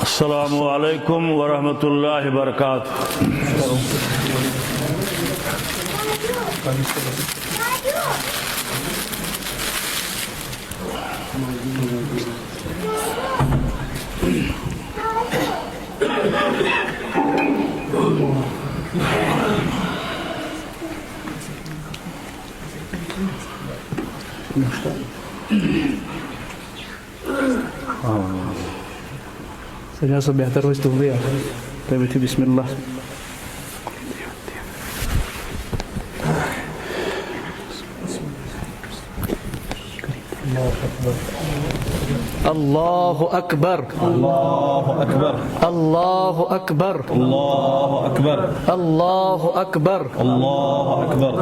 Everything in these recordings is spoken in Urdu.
السلام علیکم ورحمۃ اللہ وبرکاتہ۔ سجا سے بہتر ہو تو ہوئے تھی بسم اللہ۔ اللہ اکبر اللہ اکبر اللہ اکبر اللہ اکبر اللہ اکبر اللہ اکبر۔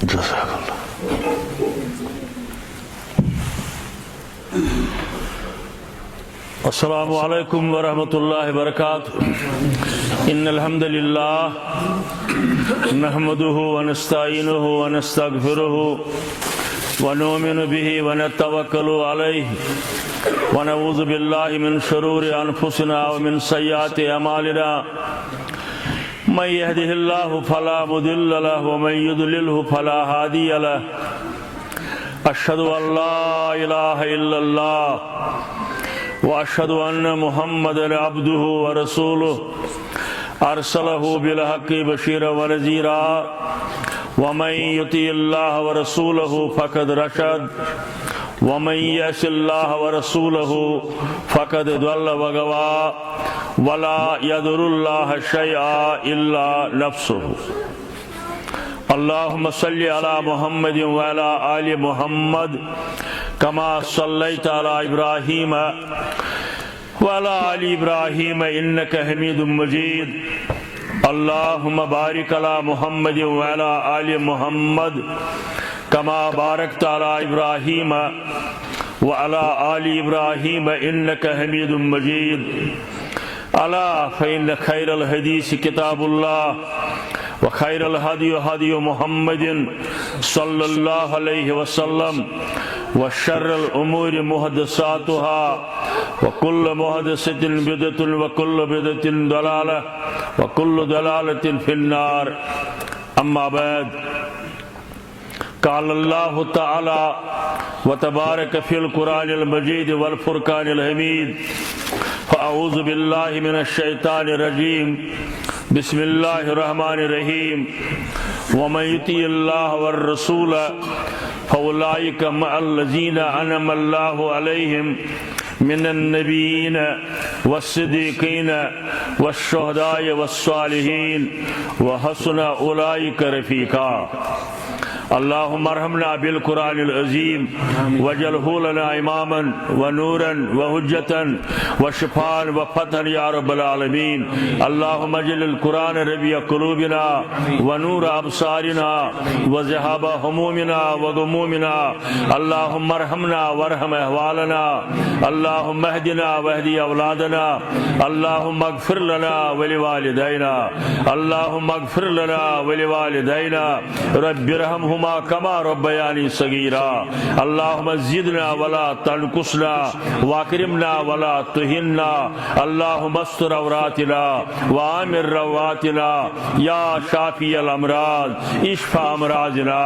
جزاک اللہ۔ السلام علیکم ورحمۃ اللہ وبرکاتہ۔ ان الحمد للہ نحمده ونستعینه ونستغفره ونؤمن به ونتوکل علیہ ونعوذ باللہ من شرور انفسنا ومن سیئات اعمالنا من يهده الله فلا مضل له ومن يضلله فلا هادي له اشهد ان لا اله الا الله واشهد ان محمدا عبده ورسوله ارسله بالحق بشيرا ونذيرا ومن يطع الله ورسوله فقد رشد ومن يعص الله ورسوله فقد ضل وغوى ولا يضر الله شيئا الا نفسه۔ اللهم صل على محمد وعلى آل محمد كما صليت على إبراهيم وعلى آل إبراهيم إنك حميد مجيد۔ اللهم بارك على محمد وعلى آل محمد كما باركت على إبراهيم وعلى آل إبراهيم إنك حميد مجيد۔ ألا فإن خير الحديث كتاب الله وخير الهدي هدي محمد صلى الله عليه وسلم وشر الأمور محدثاتها وكل محدثة بدعة وكل بدعة ضلالة وكل ضلالة في النار۔ أما بعد، قال الله تعالى وتبارك في القرآن المجيد والفرقان الحميد، فأعوذ بالله من الشيطان الرجيم، بسم الله الرحمن الرحيم۔ ومن يطع الله والرسول فأولئك مع الذين أنعم الله عليهم من النبيين والصديقين والشهداء والصالحين وحسن أولئك رفيقا۔ اللهم ارحمنا بالقرآن العظيم واجعله لنا إماما ونورا وحجة وشفاء وفتحا يا رب العالمين۔ اللهم اجعل القرآن ربيع قلوبنا ونور أبصارنا وذهاب همومنا وغمومنا۔ اللهم ارحمنا وارحم أحوالنا، اللهم اهدنا واهد أولادنا، اللهم اغفر لنا ولوالدينا، اللهم اغفر لنا ولوالدينا، رب ارحمهما كما ربياني صغيرا۔ اللهم زدنا ولا تنقصنا واكرمنا ولا تهنا، اللهم استر عوراتنا وآمن رواتنا، يا شافي الأمراض اشفى أمراضنا،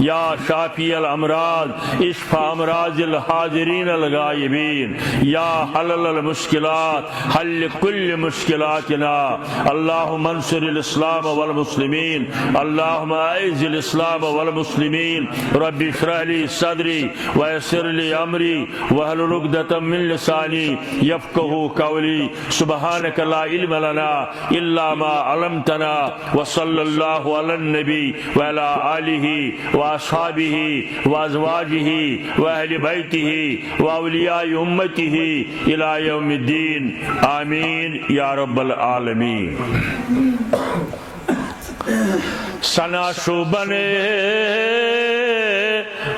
يا شافي الأمراض اشفى أمراض الحاضرين الغائبين، يا حلل المشكلات حل كل مشكلاتنا۔ اللهم انصر الإسلام والمسلمين، اللهم أعز الإسلام والمسلمين، رب اشرح لي صدري ويسر لي أمري واحلل عقدة من لساني يفقهوا قولي۔ سبحانك لا علم لنا إلا ما علمتنا، وصلى الله على النبي وعلى آله وأصحابه وأزواجه وأهل بيته وأولياء أمته إلى يوم الدين، آمين يا رب العالمين۔ سنا شوبن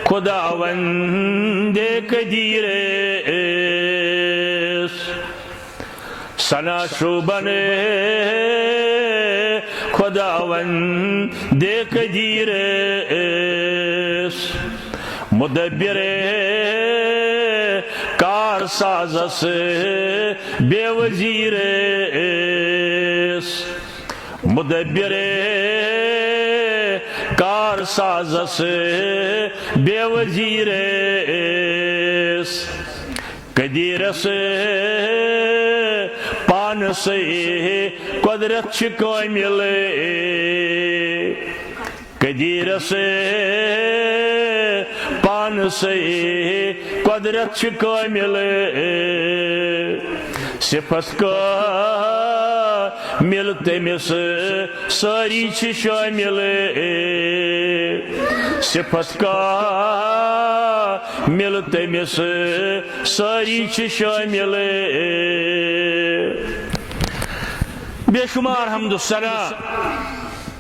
خداوند قدیر سنا شوبن خداوند قدیر مدبر کار سازس بے وزیر مدبر کار سازس بے وزیر قدیرس پانس قدرت چھ کامل قدیرس پانس قدرت چھ کامل صفت کا مل تمس ساری چھ شامل صفت کا مل تمس ساری چھ شامل بے شمار حمد و ثنا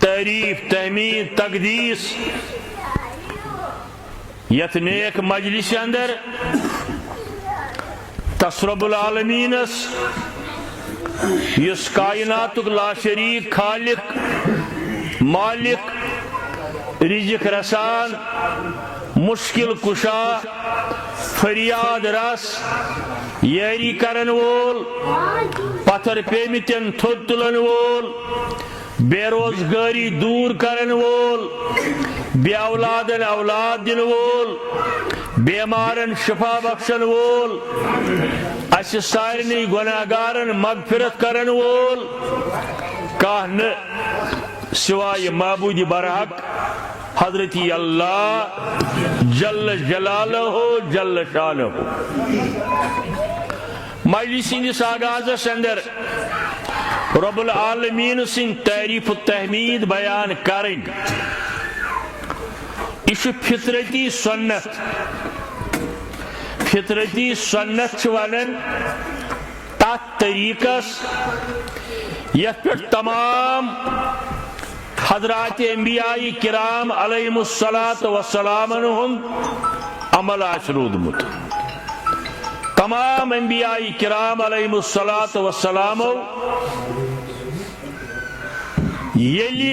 تعریف تحمید تقدیس یت نیک مجلس اندر تصرب العالمینس یس کائنات لا شریک خالق مالک رزق رسان مشکل کشا فریاد رس یاری کرن وول پتھر پیمتن تھود تلن وول بے روزگاری دور کرن وول بے اولادن اولاد دن وول بیمارن شفا بخشن وول اس سارنی گناہگارن مغفرت کرن وول کہن سوائے معبود برحق حضرت اللہ جل جلالہ جل شانہ مجلس اندس آغازس اندر رب العالمین سن تعریف و تحمید بیان کریں یہ فطرتی سنت فطرتی سنت چھ تات طریقس یت پہ تمام حضرات انبیاء کرام علیہم الصلاۃ والسلام عمل رودمت تمام انبیاء کرام علیہم الصلاۃ والسلام یلی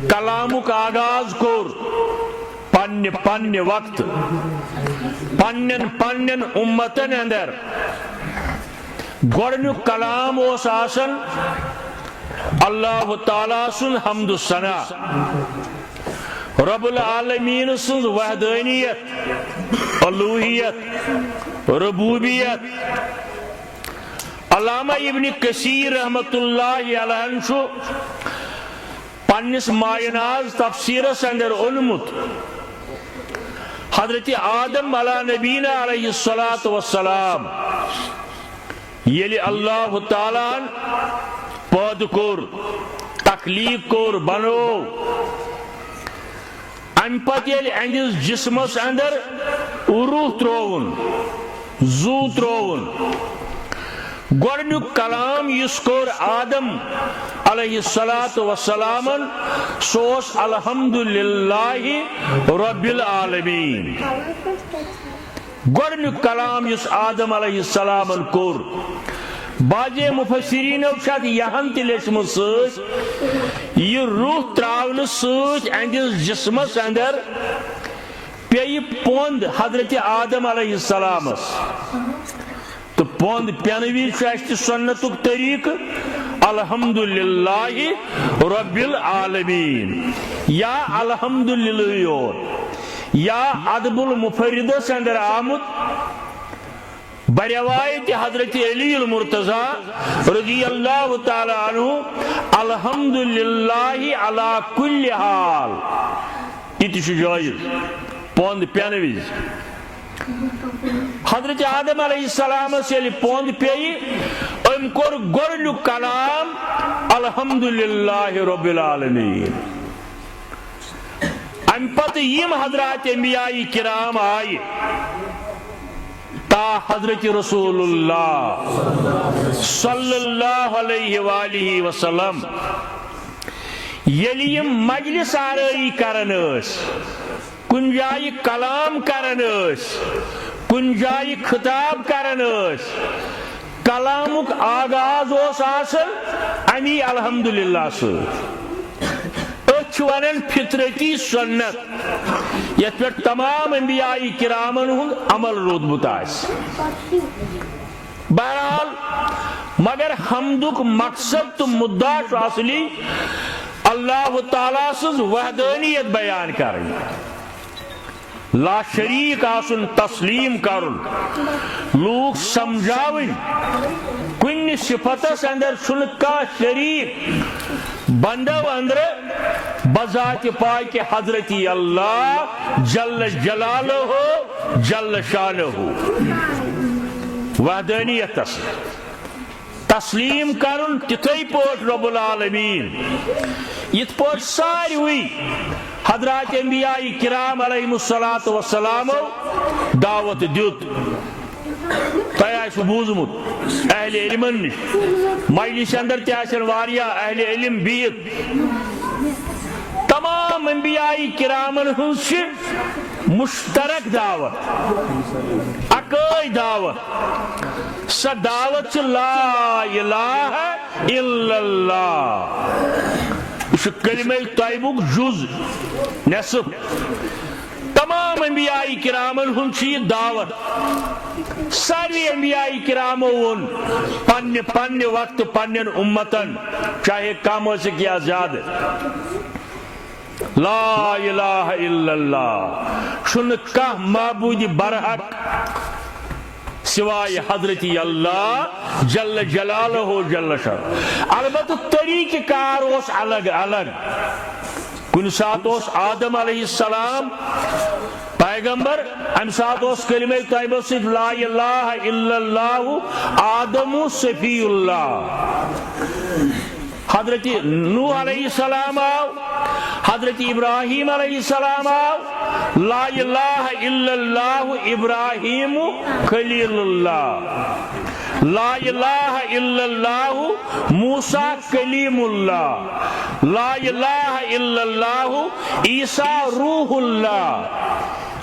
کلامک آغاز کور پن وقت پنن امتن اندر گۄڈنیُک کلام اوس آسان اللہ تعالیٰ سن حمد و ثنا رب العالمین سن وحدانیت الوہیت ربوبیت علامہ ابن کثیر رحمت اللہ علیہ پنس مایناز تفسیرس اندر اونمت حضرت آدم علیہ نبینا علیہ الصلاۃ والسلام یلی اللہ تعالیٰ پود کور تخلیق کور بنو ام پتہ یلی اندس جسمس اندر روح ترون زو ترون گۄڈنیُک کلام یس کور آدم علیہ الصلاۃ والسلام سوس الحمدللہ رب العالمین گۄڈنیُک کلام یس آدم علیہ السلام کور بعض مفسرین چھت یہاں تہ لیچمت ست یہ روح تراون ست اندس جسمس اندر پی پوند حضرت آدم علیہ السلام تو پوند پینوی سنتک طریق الحمدللہ رب العالمین یا الحمدللہ یوت یا ادب المفردس اندر آمد بروایت حضرت علی المرتضی رضی اللہ تعالی عنہ الحمدللہ علی کل حال یہ جائز پوند پینویز حضرت آدم علیہ السلام سے پوند پی ام کور گۄڈنیُک کلام الحمدللہ رب العالمین ام پتہ یم حضرات انبیاء کرام آئی تا حضرت رسول اللہ صلی اللہ علیہ وآلہ وسلم یلی یم مجلس آرٲیی کران ٲسۍ کُنہِ جایہِ کلام کران ٲسۍ کُنہِ جایہِ خطاب کران ٲسۍ کلامُک آغاز اوس آسان امی الحمدللہ سۭتۍ أتھۍ چھِ ونان فطرتی سنت یتھ پٮ۪ٹھ تمام انبیاء کرامن ہُنٛد عمل روٗدمُت آسہِ بہرحال مگر حمدُک مقصد تہٕ مُدعا چھُ اصلی اللہ تعالیٰ سٕنٛز وحدانیت بیان کرٕنۍ لا شریک آسُن تسلیم کرُن لوٗکھ سمجھاوٕنۍ کُنہِ صفتس اندر چھُنہٕ کانٛہہ شریک بندو اندر بذات پاک حضرتی اللہ جل جلالہ جل شانہ وحدانیتس تسلیم کرن تتھے پٲٹھۍ رب العالمین یتھ پٲٹھۍ ساروی حضرات انبیاء کرام علیہم الصلاۃ والسلام دعوت دیت تۄہہِ آسوٕ بوٗزمُت اہل علمن نش مجلس اندر تہِ آسن واریاہ اہل علم بِہِتھ تمام انبیاء کرامن ہٕنٛز چھِ مشترک دعوت اکٲے دعوت سۄ دعوت چھِ لا الہ الا اللہ یہ چھُ کلمہ طیبُک جُز نصف تمام انبیاء کرامن ہُنٛد چھُ یہ دعوت ساروی انبیاء کرامو ووٚن پننہِ پننہِ وقتہٕ پننٮ۪ن اُمتن چاہے کم ٲسِکھ یا زیادٕ لا الہ الا اللہ چھُنہٕ کانٛہہ معبوٗدِ برحق سوائے حضرتی اللہ جل جلالہ جل شانہ البتہ طریقہ کار اوس الگ الگ کُنہِ ساتہٕ اوس آدم علیہ السلام پیغمبر امہِ ساتہٕ اوس کلمہ طیبہ سۭتۍ لا الہ الا اللہ آدم صفی اللہ حضرت نوح علیہ السلام آو حضرت ابراہیم علیہ السلام آو لا الہ الا اللہ ابراہیم خلیل اللہ لا الہ الا اللہ موسیٰ کلیم اللہ لا الہ الا اللہ عیسیٰ روح اللہ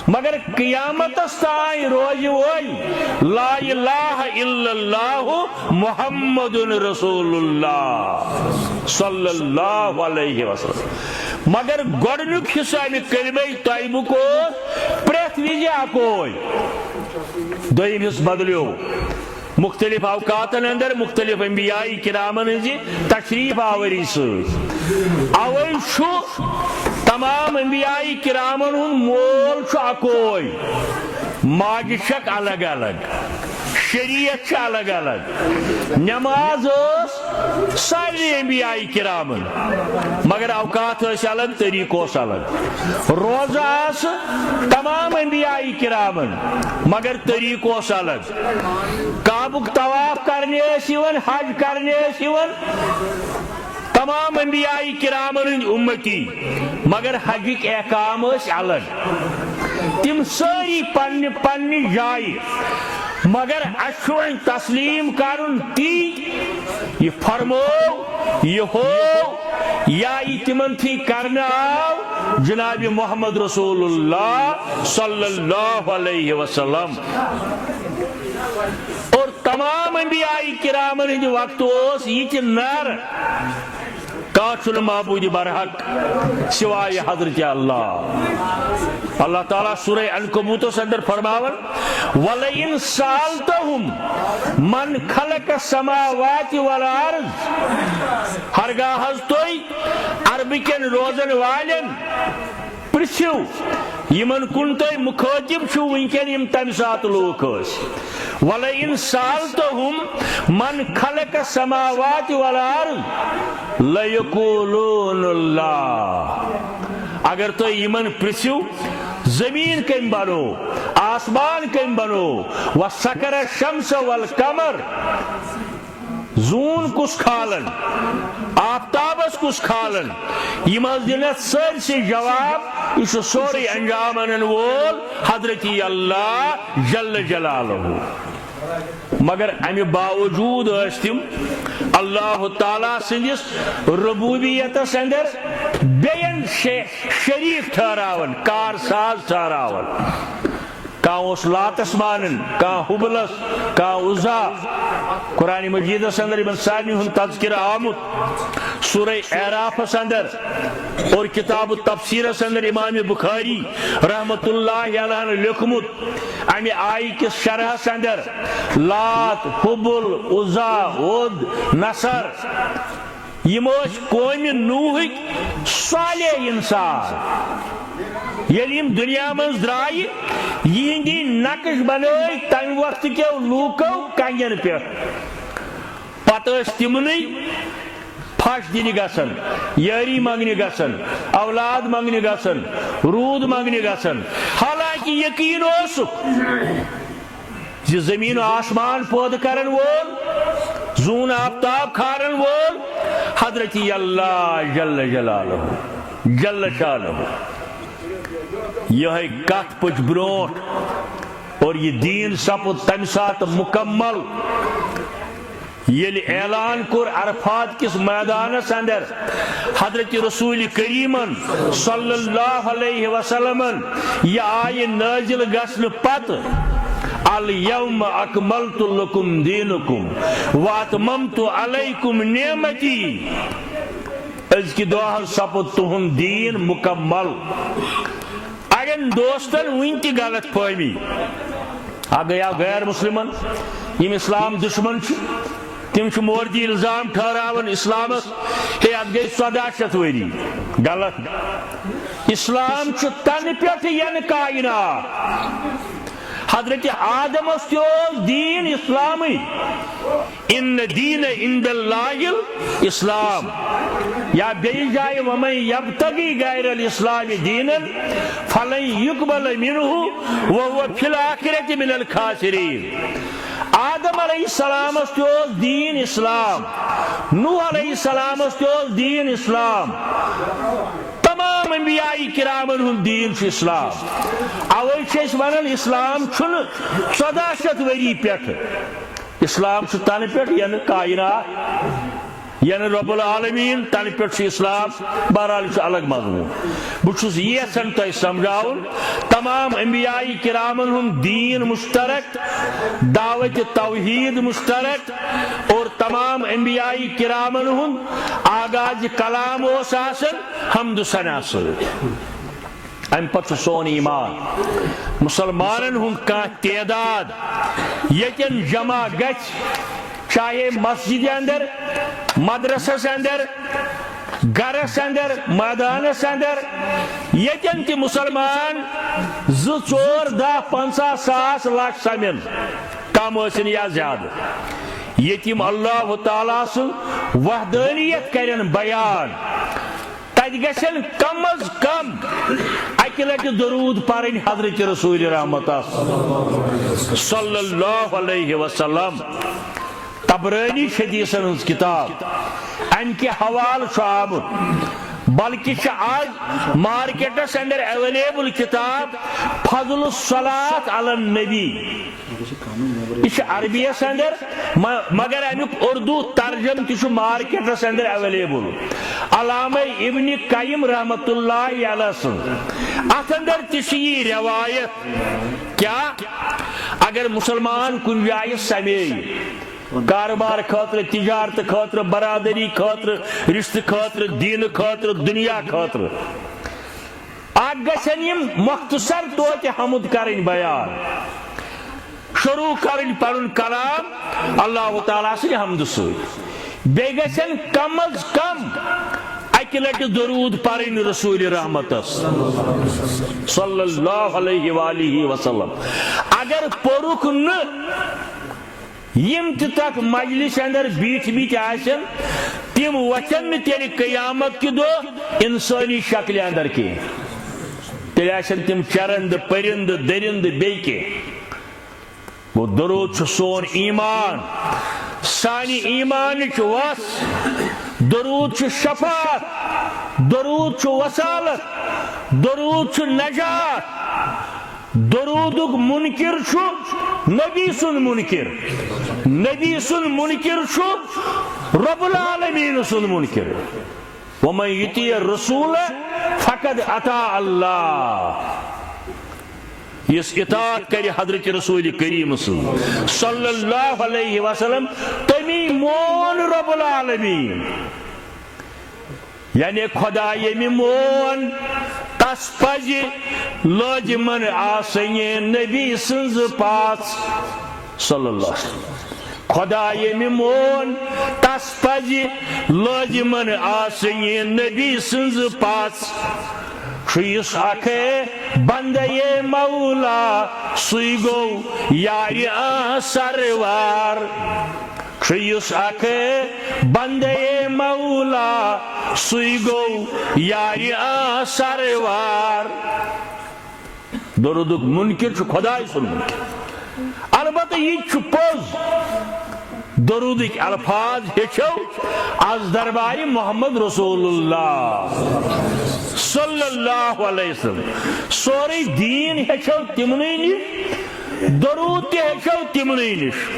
مگر قیامتس تائیں روزِ وٲلۍ لا الہ الا اللہ محمد رسول اللہ صلی اللہ علیہ وسلم مگر گۄڈنیُک حصہٕ امہِ کلمہ طیبُک اوس پرٛٮ۪تھ وِزِ اکوے دوٚیِم حصہٕ بدلیو مختلف اوقاتن اندر مختلف انبیاء کرامن ہٕنٛزِ تشریف آوری سۭتۍ اوے چھُ تمام انبیاء کرامن ہُنٛد مول چھُ اکوے ماجہِ چھکھ الگ الگ شریعت چھِ الگ الگ نماز ٲس سارنٕے انبیاء کرامن مگر اوقات ٲسۍ الگ طریقہٕ اوس الگ روزہ آسہٕ تمام انبیاء کرامن مگر طریقہٕ اوس الگ کعبُک طواف کرنہِ ٲسۍ یِوان حج کرنہِ ٲسۍ یِوان تمام انبیاء کرامن ہٕنٛدۍ اُمتی مگر حجٕکۍ احکام ٲسۍ الگ تِم سٲری پننہِ پننہِ جایہِ مگر اَسہِ چھُ وۄنۍ تسلیٖم کرُن تی یہِ فرموو یہِ ہوو یا یہِ تِمن تھی کرنہٕ آو جناب محمد رسول اللہ صلی اللہ علیہ وسلم اور تمام انبیاء کرامن ہٕنٛدِ وقتہٕ اوس یہِ تہِ نر کانٛہہ چھُنہٕ معبوٗدِ برحق سوائے حضرت اللہ اللہ تعالیٰ سورہ عنکبوتس اندر فرماون وَلَئِن سَأَلْتَهُمْ مَنْ خَلَقَ السَّمَاوَاتِ وَالْأَرْضِ ہرگاہ حظ تُہۍ عربٕکٮ۪ن روزن والٮ۪ن پرژھِو یِمن کُن تُہۍ مُخٲطِب چھِو وٕنکٮ۪ن یِم تمہِ ساتہٕ لوٗکھ ٲسۍ وَلَئِن سَأَلْتَهُمْ مَنْ خَلَقَ السَّمَاوَاتِ وَالْأَرْضِ لَيَقُولُونَ اللَّهُ اگر تُہۍ یِمن پرژھِو زٔمیٖن کٔمۍ بنو آسمان کٔمۍ بنو وَسَخَرَ الشَّمْسَ وَالْقَمَرَ زوٗن کُس کھالن آفتابس کُس کھالن یِم حظ دِن اَتھ سٲرسٕے جواب یہِ چھُ سورُے انجام انن وول حضرتی اللہ جل جلالہ مگر امہِ باوجوٗد ٲسۍ تِم اللہ تعالیٰ سندس ربوبیتس اندر بین شریک ٹھہراون کار ساز ٹھہراون کان لاتس مانن کان حبلس کان عزا قرآن مجیدس اندر ابن سانی ہن تذکرہ آمت سورہ اعرافس اندر اور کتاب تفسیرس اندر امام بخاری رحمت اللہ علیہ نے لکھمت امی آئی کس شرحس اندر لات حبل عزا ود نصر یموش قوم نوحک صالح انسان یلیم دنیا من درائی یہندی نقش بنائی تم وقت کے لوکو کنین پہ پتہ تمنی پھش دن گسن یاری منگنی گسن اولاد منگنی گسن رود منگنی گسن حالانکہ یقین زمین و آسمان پود کرن وول زون آفتاب کھارن وول حضرت اللہ جل جلالہ جل شانہ یہ کت پچ بروٹ اور یہ دین سپد تمہ سات مکمل یل اعلان کور عرفات کس میدانس اندر حضرت رسول کریمن صلی اللہ علیہ وسلم یہ آئے نازل گسن پت الیوم اکملت لکم دینکم واتممت علیکم نعمتی از کی دعا سپد تہند دین مکمل اگر دوستن ون تہ غلط فہمی گیا غیر مسلمن یم اسلام دشمن تم موردی الزام ٹھہراون اسلامس ہے ات گئی 1400 وری غلط اسلام تن پہ ین کائنات حضرت آدم دین اسلامی ان دین عند اللہ الاسلام یا بیل جائے ومن یبتغی غیر الاسلام دینا فلن یقبل منہ وهو فی الآخرۃ من الخاسرین آدم علیہ السلام دین اسلام نوح علیہ السلام دین اسلام تمام انبیاء کرامن ہند دین اسلام اوے ونان اسلام 1400 وری پہ اسلام تن پہ ین کائنات یعنی رب العالمین تن پہ اسلام بہرحال الگ مضمون بہت یژھان تہ سمجھاؤن تمام انبیاء کرامن ہند دین مشترک دعوت توحید مشترک اور تمام انبیاء کرامن ہند آغاز کلام اس آسن حمد ثنا ست ام پتہ سون ایمان مسلمانن ہند کان تعداد یتن جمع گچ چاہے مسجد اندر مدرسس اندر گرس اندر میدانس اندر یتن تہ مسلمان 2 4 10 50 ساس لچھ سمن کم ٲسِن یا زیادہ یتیم اللہ تعالیٰ سن وحدانیت کرن بیان تت گژھن کم از کم اکہ لٹہ درود پرن حضرت رسول رحمت صلی اللہ علیہ وسلم طبرانی حدیثن ہز کتاب ام کے حوالہ آمت بلکہ آج مارکیٹس اندر اویلیبل کتاب فضل الصلاۃ علی النبی یہ عربیس اندر مگر امیک اردو ترجم تہ مارکیٹس اندر اویلیبل علامہ ابن قیم رحمت اللہ علیہ سن ات اندر تہ یہ روایت کیا اگر مسلمان کن جائے سمے کاروبار خاطر تجارت خاطر برادری خاطر رشتہ خاطر دین خاطر دنیا خاطر گژھن یم مختصر توتہ حمد کرن بیان شروع کرن پنن کلام اللہ تعالیٰ سن حمد ست بیٚیہِ گژھن کم از کم اکہ لٹہ درود پرن رسول رحمتس صلی اللہ علیہ وآلہ وسلم اگر پورک نہ یم تک مجلس اندر بیٹھ آسن تم وچن نہ تیل قیامت کی دو انسانی شکل اندر کی تیل آسن تم چرند پرند درند بیکے وہ درود سون ایمان سانی ایمان وس درود شفاعت درود وصالت درود نجات درودک منکر نبی سن منکر نبی سن منکر رب العالمین سن منکر ومن یطیع الرسول فقد اطاع اللہ یس اطاعت کر حضرت رسول کریم صلی اللہ علیہ وسلم تمی مون رب العالمین یعنی خدا یمی مون تس پز لازمن آسنی نبی سنز پاس صلی اللہ علیہ وسلم خدا یمی مون تس پز لازمن آسنی نبی سنز پاس شیس آکھے بندے مولا سوی گو یاری سروار شیس آکھے بندے مولا سوی گو یاری سروار درودک منکر چھ خدای سن منکر البتہ یہ چھ پوز درودک الفاظ ہیچو از درباری محمد رسول اللہ صلی اللہ علیہ وسلم سوری دین ہیچو تمنی نش درود تی ہیچو تمنی نش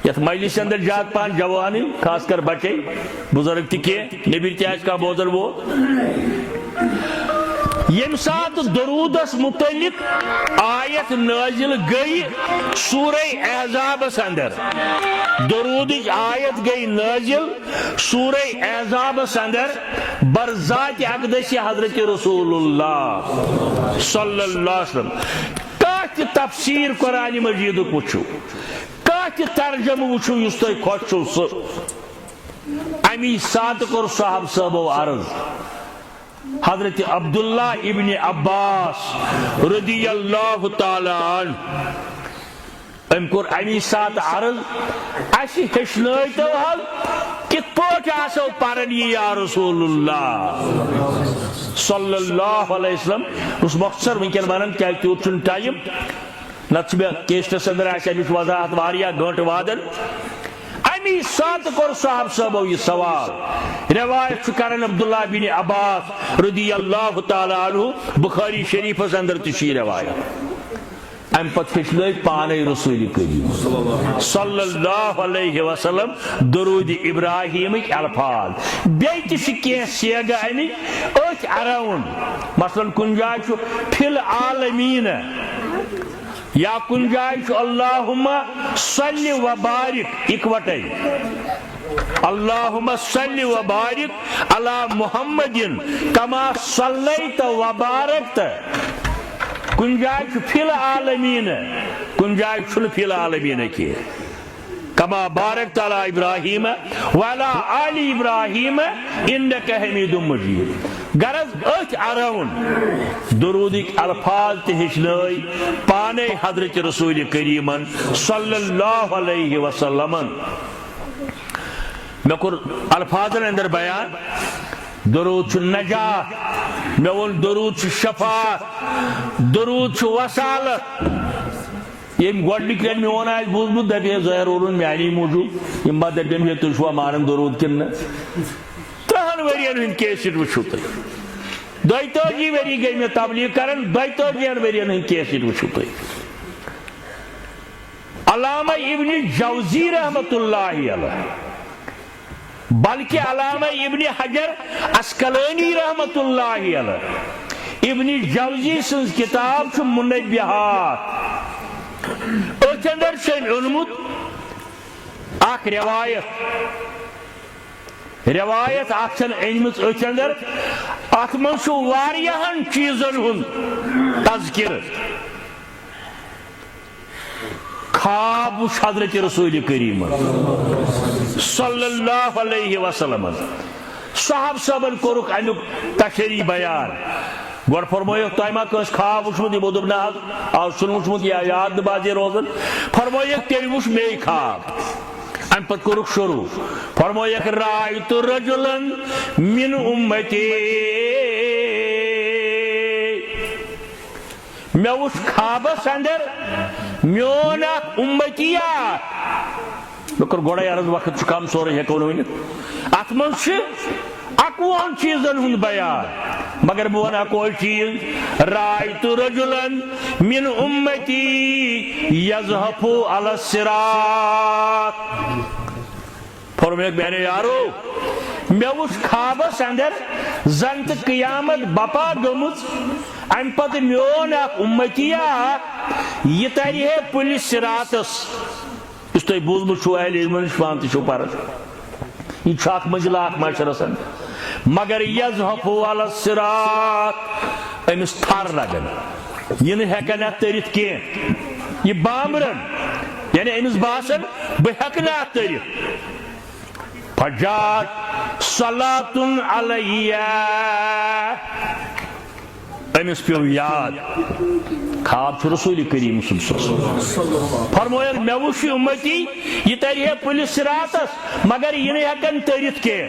یت مجلس اندر جات پان جوانی خاص کر بچے بزرگ تھی کہ نبی تیاج کا بوزر وہ یم سات درودس متعلق آیت نازل گئی سورہ احزاب اندر درود آیت گئی نازل سورہ احزاب اندر برذات اقدس حضرت رسول اللہ صلی اللہ علیہ وسلم کاٹ تفسیر قرآن مجید وچھو کاٹ ترجمہ وچھو یس تہ خوش چھو سہ امی سات کور صاحب صاحبو عرض حضرت عبداللہ ابن عباس رضی اللہ تعالی عنہ ام کور امی سات عرض اسی ہشنائی تو حل کت پوٹ آسو پرنی یا رسول اللہ صلی اللہ علیہ وسلم اس مختصر ونکن ونن کیا تیوت چن ٹائم نت میں کیسٹس اندر آسے امیش وضاحت واریا گھنٹ وادن امی سات کور صاحب صاحبو یہ سوال روایت کرن عبداللہ بن عباس رضی اللہ تعالی عنہ بخاری شریف اندر تشی روایت ام پت ہچنائی پانے رسول کریم صلی اللہ علیہ وسلم درود ابراہیم الفاظ بیت شکی سیگا امی اچ اراؤن مثلا کنجائے چھو فی العالمین یا کنجائے اللہم صلی و بارک اکوٹے اللہم صلی و بارک علی محمد کما صلیت و بارکت کنجائے فی العالمین کنجائے فی العالمین کی کما بارکت علی ابراہیم وعلی آل ابراہیم انک حمید مجید غرض اچ ارون درودک الفاظ تہ ہچنائی پانے حضرت رسول کریم صلی اللہ علیہ وسلم میں کور الفاظن اندر بیان درود چھ نجات میں ون درود چھ شفاعت درود چھ وصالت یہ گوڈنک لین میں ون آج بوزمت دبی ظاہر اولن میانی موجود یم بات دبیم یہ تشوا مانن درود کن تہن ورین ہن کیسٹ وچھو تہ دویتوجی وری گئی میں تبلیغ کرن دویتوجی ورین ہن کیسٹ وچھو تہ علامہ ابن جوزی رحمت اللہ علیہ بلکہ علامہ ابن حجر اسقلانی رحمت اللہ علیہ ابن جوزی سنز کتاب چھ منبہات اچھ اندر چھن علمت اخ روایت اخ چھن علمت اچھ اندر ات من چھو واریہن چیزن ہن تذکر خواب حضرت رسول کریم صلی اللہ علیہ وسلم صاحب صاحبن کورک امیک تشریح بیان گوڑ فرمویو تائمہ کس خواب وچمت یہ بودب نہ اور سن وچمت یا یاد بازی روزن فرمویو تیری وچ میں خواب ام پت کورک شروع فرمویو رائت رجلن من امتی میں وچ خوابس اندر میون امتیات میں کر گوڑا عرض وقت کم سورے ہے کون ہوئی ات من سے اکوان چیزن ہند بیان مگر بو نا کوئی چیز رائت رجلن من امتی یزحفو علی الصراط فرمائے میانے یارو میں وچھ خوابس اندر زن تو قیامت بپا گمت ام پتہ میون اخ امتیا یہ تری ہے پل صراطس اس تھی بوزمت چھو اہل علم نش پان تہ چھو پرن یہ اخ منزل اخ معاشرس مگر یزحف علی الصراط امس تھر لگن یہ ہیکن ات ترت کی یہ بامرن یعنی امس باسن بہ ہیکن ات ترت فجات صلاۃ علیہ امس پیو یاد خواب چھ رسول کریم صلی اللہ علیہ وسلم فرمایا میں وچھ امتی یہ تری ہے پل صراطس مگر یہ ہیکن ترت کی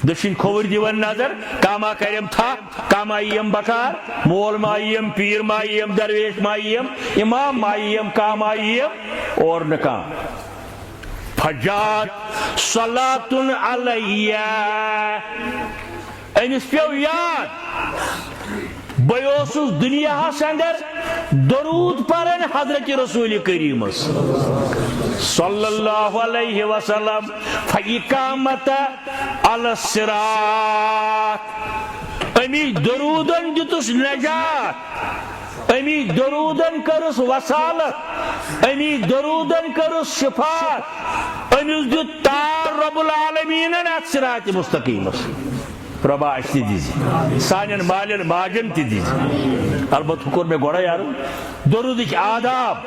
دشن کھوور دیون نظر کاما کریم تھا کاما یم بکار مول مایم پیر مایم درویش مایم امام مایم کاما یم اور نکام فجات صلاۃ علیہ امس پیو یاد بہت دنیا اندر درود پرن حضرت رسول کریم صلی اللہ علیہ وسلم فاقامت علی الصراط امی درودن دتس نجات امی درودن کرس وصالت امی درودن کرس شفاعت امیس دیت تار رب العالمین ات صراط مستقیم ربا اس دیزی سانین مالین ماجن تی دیزی البت کور میں گوڑا یارو درودک آداب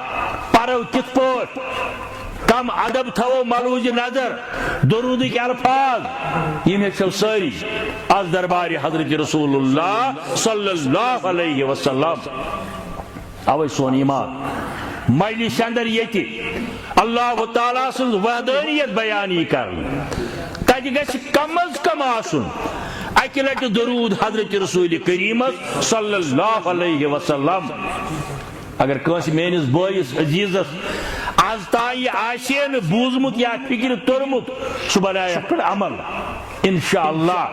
پرو کت پوٹ کم ادب تھو ملوج نظر درودک الفاظ یہ چھو ساری از دربار حضرت رسول اللہ صلی اللہ علیہ وسلم اوے سون ایمان مجلس اندر یتی اللہ تعالیٰ سن وحدانیت بیانی کرن تج گژھِ کم از کم آسن اکہ لٹہ درود حضرت رسول کریم صلی اللہ علیہ وسلم اگر کنس میانس بٲیس عزیزس آز تانۍ آسہِ نہٕ بوٗزمُت یا فکر توٚرمُت سُہ بنایہِ اتھ پٮ۪ٹھ عمل انشاءاللہ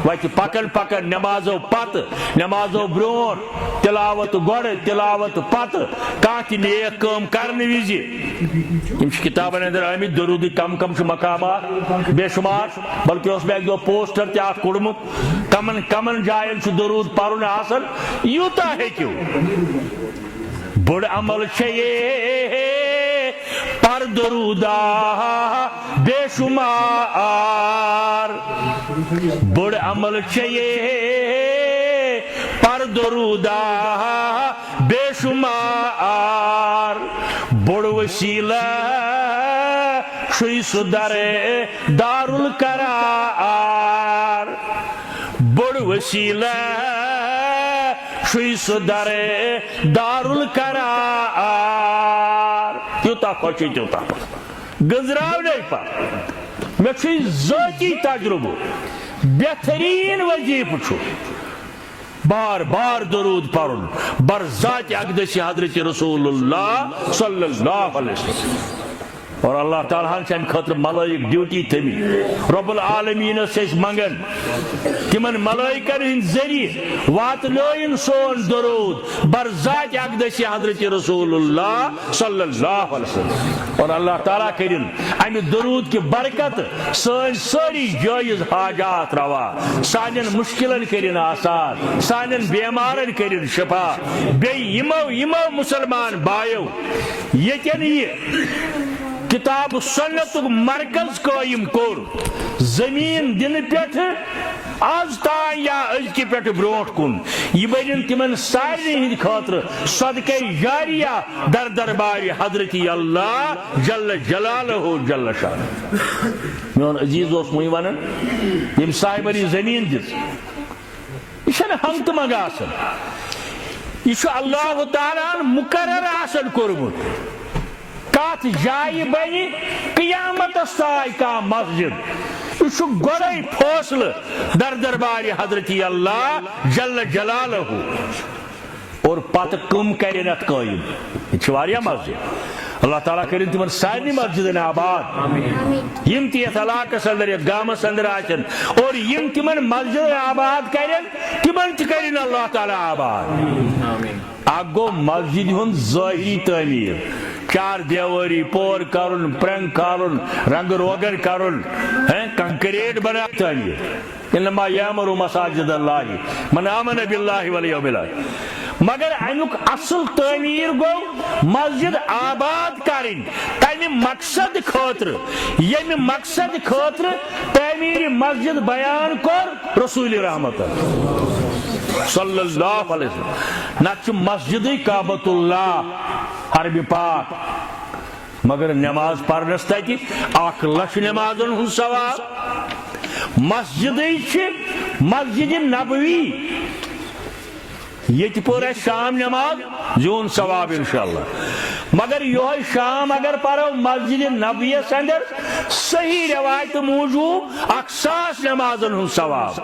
وتہِ پکن پکن نمازو پتہٕ نمازو برونٛٹھ تلاوت گۄڈٕ تلاوت پتہٕ کانٛہہ تہِ نیک کٲم کرنہٕ وِزِ یِم چھِ کتابن اندر آمٕتۍ درودٕکۍ کم کم چھِ مقامات بے شمار بلکہ اوس مےٚ اکہِ دۄہ پوسٹر تہِ اکھ کوٚڑمُت کمن کمن جاین چھُ درود پرُن آسان یوٗتاہ ہیٚکِو بڑ عمل چھے پر درودہ بے شمار بڑ عمل چھے پر درودہ بے شمار بڑ وسیلہ شوی سدر دار القرار بڑ وسیلہ شوی سدر دار القرار تیوتا خوشی تیوتا گزراو نہیں پا میں چھوئی ذاتی تجربہ بہترین وظیف چھو بار بار درود پرن بر ذات اقدس حضرت رسول اللہ صلی اللہ علیہ وسلم اور اللہ تعالیٰ نے خاطر ملائک ڈیوٹی تھمی رب العالمین سے منگن تمن ملائکن ہند ذریعہ وات لوین سون درود بر ذات اقدس حضرت رسول اللہ صلی اللہ علیہ وسلم اور اللہ تعالیٰ کرن امی درود کی برکت سن ساری جائز حاجات روا سانن مشکلن کرن آسان سانن بیمارن کرن شفا بے یمو مسلمان بایو یتن یہ کتاب سنت مرکز قائم کور زمین دن پہ آز تان یا ازکہ پہ بروٹ کن یہ بنن تمن سارے ہند خاطر صدقہ جاریہ در دربار حضرت اللہ جل جلالہ جل شانہ میون عزیز اس مئی ونن یم صاحبری زمین دس یہ ہنگت منگ آسن یہ اللہ تعالیٰ مقرر آسن کورمت کات جائے بنی قیامت استائی کا مسجد یہ گوڑائی فاصل در دربار حضرت اللہ جل جلالہ اور پت کم کرن ات قائم یہ واریاہ مسجد اللہ تعالیٰ کرن تمن سارے مسجدن آباد یم تیت علاقس اندر یا گامس اندر آچن اور یم تمن مسجد آباد کرن تمن کرن اللہ تعالیٰ آباد اگو مسجد ہند ظاہری تعمیر چار دیواری پور کرن پرنگ کھالن رنگ روگن کرن کنکریٹ بنا تعمیر انما یامر مساجد اللہ من آمن باللہ والیوم الآخر مگر امیک اصل تعمیر گو مسجد آباد کرن تمہ مقصد خاطر یم مقصد خاطر تعمیر مسجد بیان کر رسول رحمت صلی اللہ علیہ وسلم نت مسجد کعبۃ اللہ حرم پاک مگر نماز پرنس تک 1,00,000 نمازن ہن ثواب مسجد نبوی یہ پور شام نماز زون ثواب انشاءاللہ مگر یہ شام اگر پڑھو مسجد نبویس اندر صحیح روایت موجود 1,000 نمازن ہن ثواب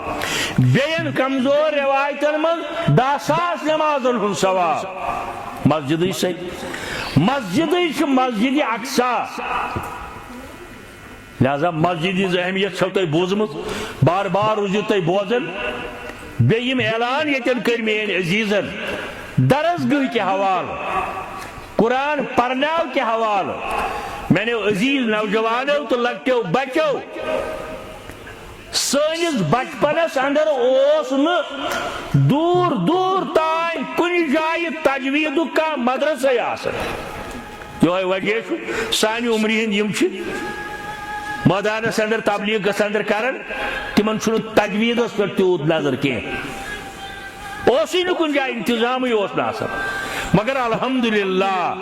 بین کمزور روایتن من 10,000 نمازن ہن ثواب مسجد مسجد اقصا لہذا مسجد اہمیت چھو تھی بوزمت بار بار روزو تھی بوزن بیم اعلان یتن کر مین عزیزن درسگاہ کے حوالہ قرآن پرناو کے حوالہ میں نے عزیز نوجوانوں تو لگتو بچو سنس بچپنس اندر دور دور تائیں کن جائے تجوید کا مدرسہ آسن یہ وجہ سانی عمری ہند یم میدانس اندر تبلیغ گس اندر کرن تمن چھن تجویدس پر تیوت نظر کی اسی نہ کن جائے انتظام اس آسان مگر الحمدللہ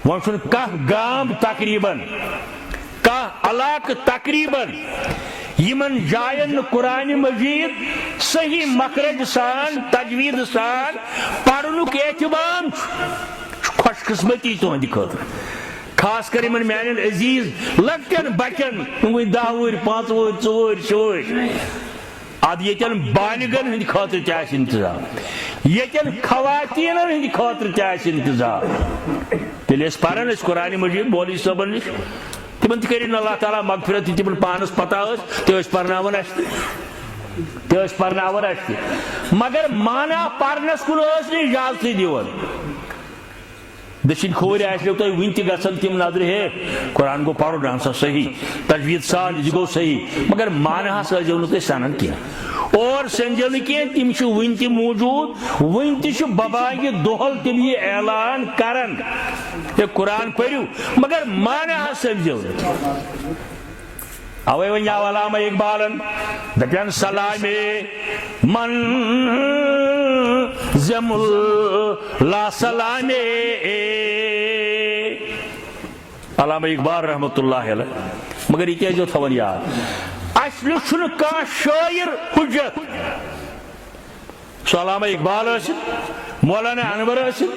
ون چھن کھ گام تقریباً کھ علاقہ تقریباً یمن جائن قرآن مجید صحیح مخرج سان تجوید سان پڑھنک اہتمام خوش قسمتی تہندِ خاطر خاص کر من میان عزیز لکٹن بچن 10 وہر 5 وہر 4 وہر 6 وہر اد یتن بالغن ہند خاطر چاہیے انتظام یتن خواتین ہند خاطر چاہیے انتظام تیل پران قرآن مجید مولوی صاحبن نش تمن ترین اللہ تعالیٰ مغفرت تمن پانس پتہ پرناون پرناون مگر مانا پرنس کن اجازت دِوان دشن کھور آسو تھی ون تہ گھن تم نظر ہے قرآن گو پڑھو ہسا صحیح تجوید سان یہ گو صحیح مگر مانا ثو نا تھی سنان کی اور سنجو نا کی تم ون تہ موجود ون تہ بباغ دہل تم یہ اعلان کران کہ قرآن پڑھو مگر مانا سمجھو اوے ون یا علامہ اقبالن دپان سلام من زم لا سلام علامہ اقبال رحمت اللہ علیہ مگر یہ کیا تھون یاد اصل چھن کان شاعر حجت سو علامہ اقبال ٲسِن مولانا انور ٲسِن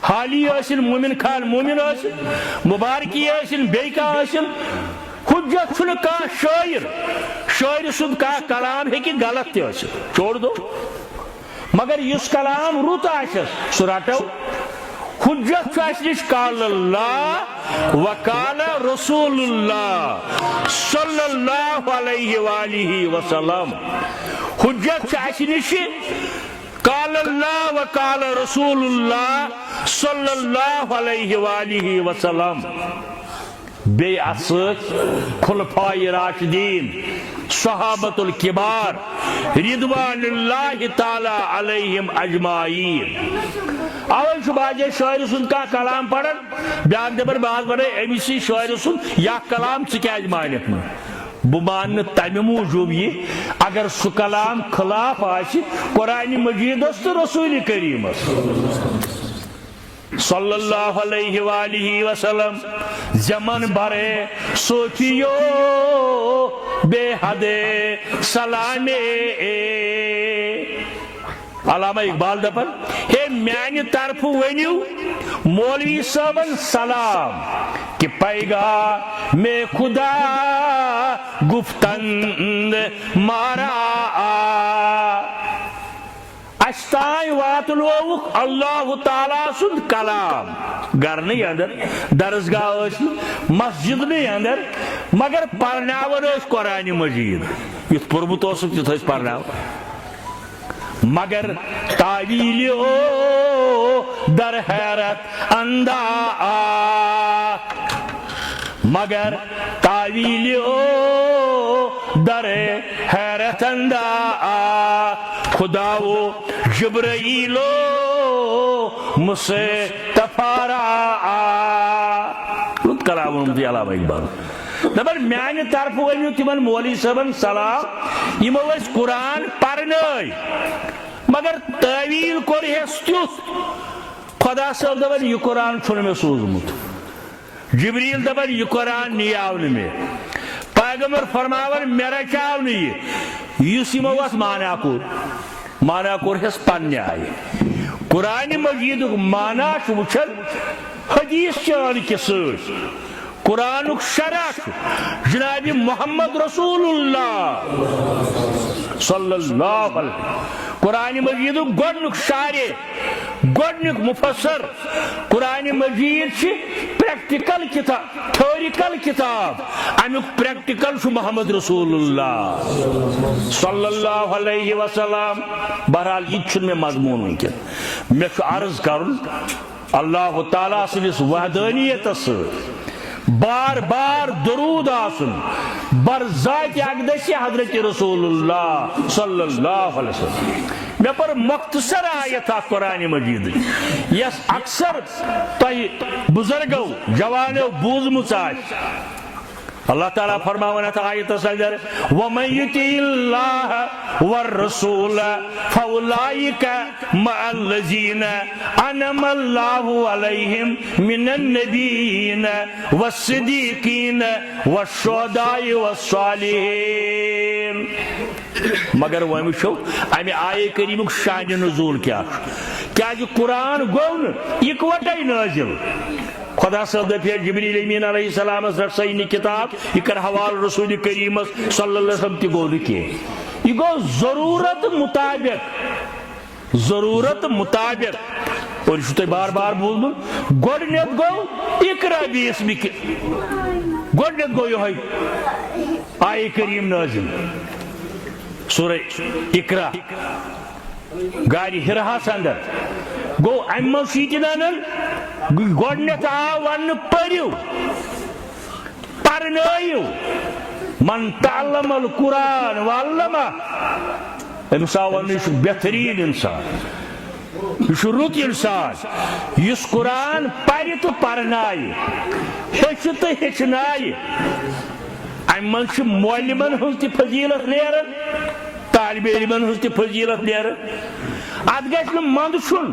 حالی ٲسِن مومن خان مومن ٲسِن مبارکی ٲسِن بیٚیہِ کانٛہہ ٲسِن حجت چھن کان شاعر سند کانٛہہ کلام ہیٚکہِ غلط تہِ ٲسِتھ چھوڑ دو مگر یس کلام رُت آسٮ۪س سُہ رٹو حجت چھُ اَسہِ نِش قال اللہ وقال رسول اللہ صلی اللہ علیہ وآلہ وسلم حجت چھُ اَسہِ نِش قال اللہ وقال رسول اللہ صلی اللہ علیہ وآلہ وسلم بے ات خلفائے راشدین صحابت الکبار رضوان اللہ تعالی علیہم اجمعین اوے باجے شاعر سن کا کلام پڑھن بیاکھ دبر بات پڑھے امسی شاعر سن یا کلام ثہ مانک بہ مان تمہ موجوب یہ اگر سہ کلام خلاف آسہ قرآن مجیدس تو رسول کریمس صلی اللہ علیہ وآلہ وسلم زمن برے صوفیو بے حد سلام علامہ اقبال دپن ہے میانہ طرف ونیو مولوی صاحبن سلام کہ پیغام میں خدا گفتند مارا اشتائیں واتلوک اللہ تعالیٰ سند کلام گرنی اندر درسگاہ مسجد نہیں اندر مگر پرناون قرآن مجید یت پورمت تھی پرناو مگر تعویل او در حیرت اندہ مگر تعویل او در حیرت اندہ خدا و جبرائیل مصطفیٰ کلام امتی علامہ اقبال دبر میانہ طرف ورنو تمن مولوی صاحبن سلام یمو اس قرآن پرنائی مگر تعویل کور ہس تیت خدا صاحب دبر یہ قرآن چھن میں سوزمت جبریل دبر یہ قرآن نیاو میں پیغمبر فرماور میرا چاو نہیں یس یمو اس مانا کور ہس پنہ آئی قرآن مجید مانا وچن حدیث چان کے سر قرآن شرح جناب محمد رسول اللہ صلی اللہ علیہ قرآن مجید گۄڈنیُک شارح گۄڈنیُک مفسر قرآن مجید پریکٹیکل کتاب تھیوریکل کتاب امیُک پریکٹیکل محمد رسول اللہ صلی اللہ علیہ وسلم بہرحال یہ چھُنہٕ مےٚ مضمون ونکیٚن مےٚ چھُ عرض کرُن اللہ تعالیٰ سٕنٛدِس وحدانیتس سۭتۍ بار بار درود آسن بر ذات اقدس حضرت رسول اللہ صلی اللہ علیہ وسلم میں پر مختصر آیت قرآن مجید یس اکثر تہ بزرگو جوانو بوزمت اللہ تعالیٰ فرماونا تھا آیت سجر وَمَن يُطِعِ اللَّهَ وَالرَّسُولَ فَأُولَئِكَ مَعَ الَّذِينَ أَنْعَمَ اللَّهُ عَلَيْهِمْ مِنَ النَّبِيِّينَ وَالصِّدِّيقِينَ وَالشُّهَدَاءِ وَالصَّالِحِينَ مگر وہ وچھو امی آیے کریمک شان نزول کیا جو قرآن گون اکوٹے نازل خدا صاحب دپیا جبریل امین علیہ السلام رٹ سا کتاب یہ کر حوال رسول کریم صلی اللہ علیہ وسلم تہ گو کی یہ گو ضرورت مطابق اور یہ بار بار بولن گوڈنیت گو اقرا بسمک گوڈنیت گو یہ آیہ کریم نازل سورہ اقرا گاری ہرہاس اندر گو ام سیتنان گوڈنیت آو ون پریو پرنائیو من تعلم القرآن وعلمہ امس آو ون یہ بہترین انسان یہ رت انسان اس قرآن پری تو پرنائی ہچ تو ہچنائی ام من معلمن ہز تہ فضیلت نیران طالب علمن ہز تہ فضیلت نیران ات گژھِ نہٕ منٛدٕ چھُن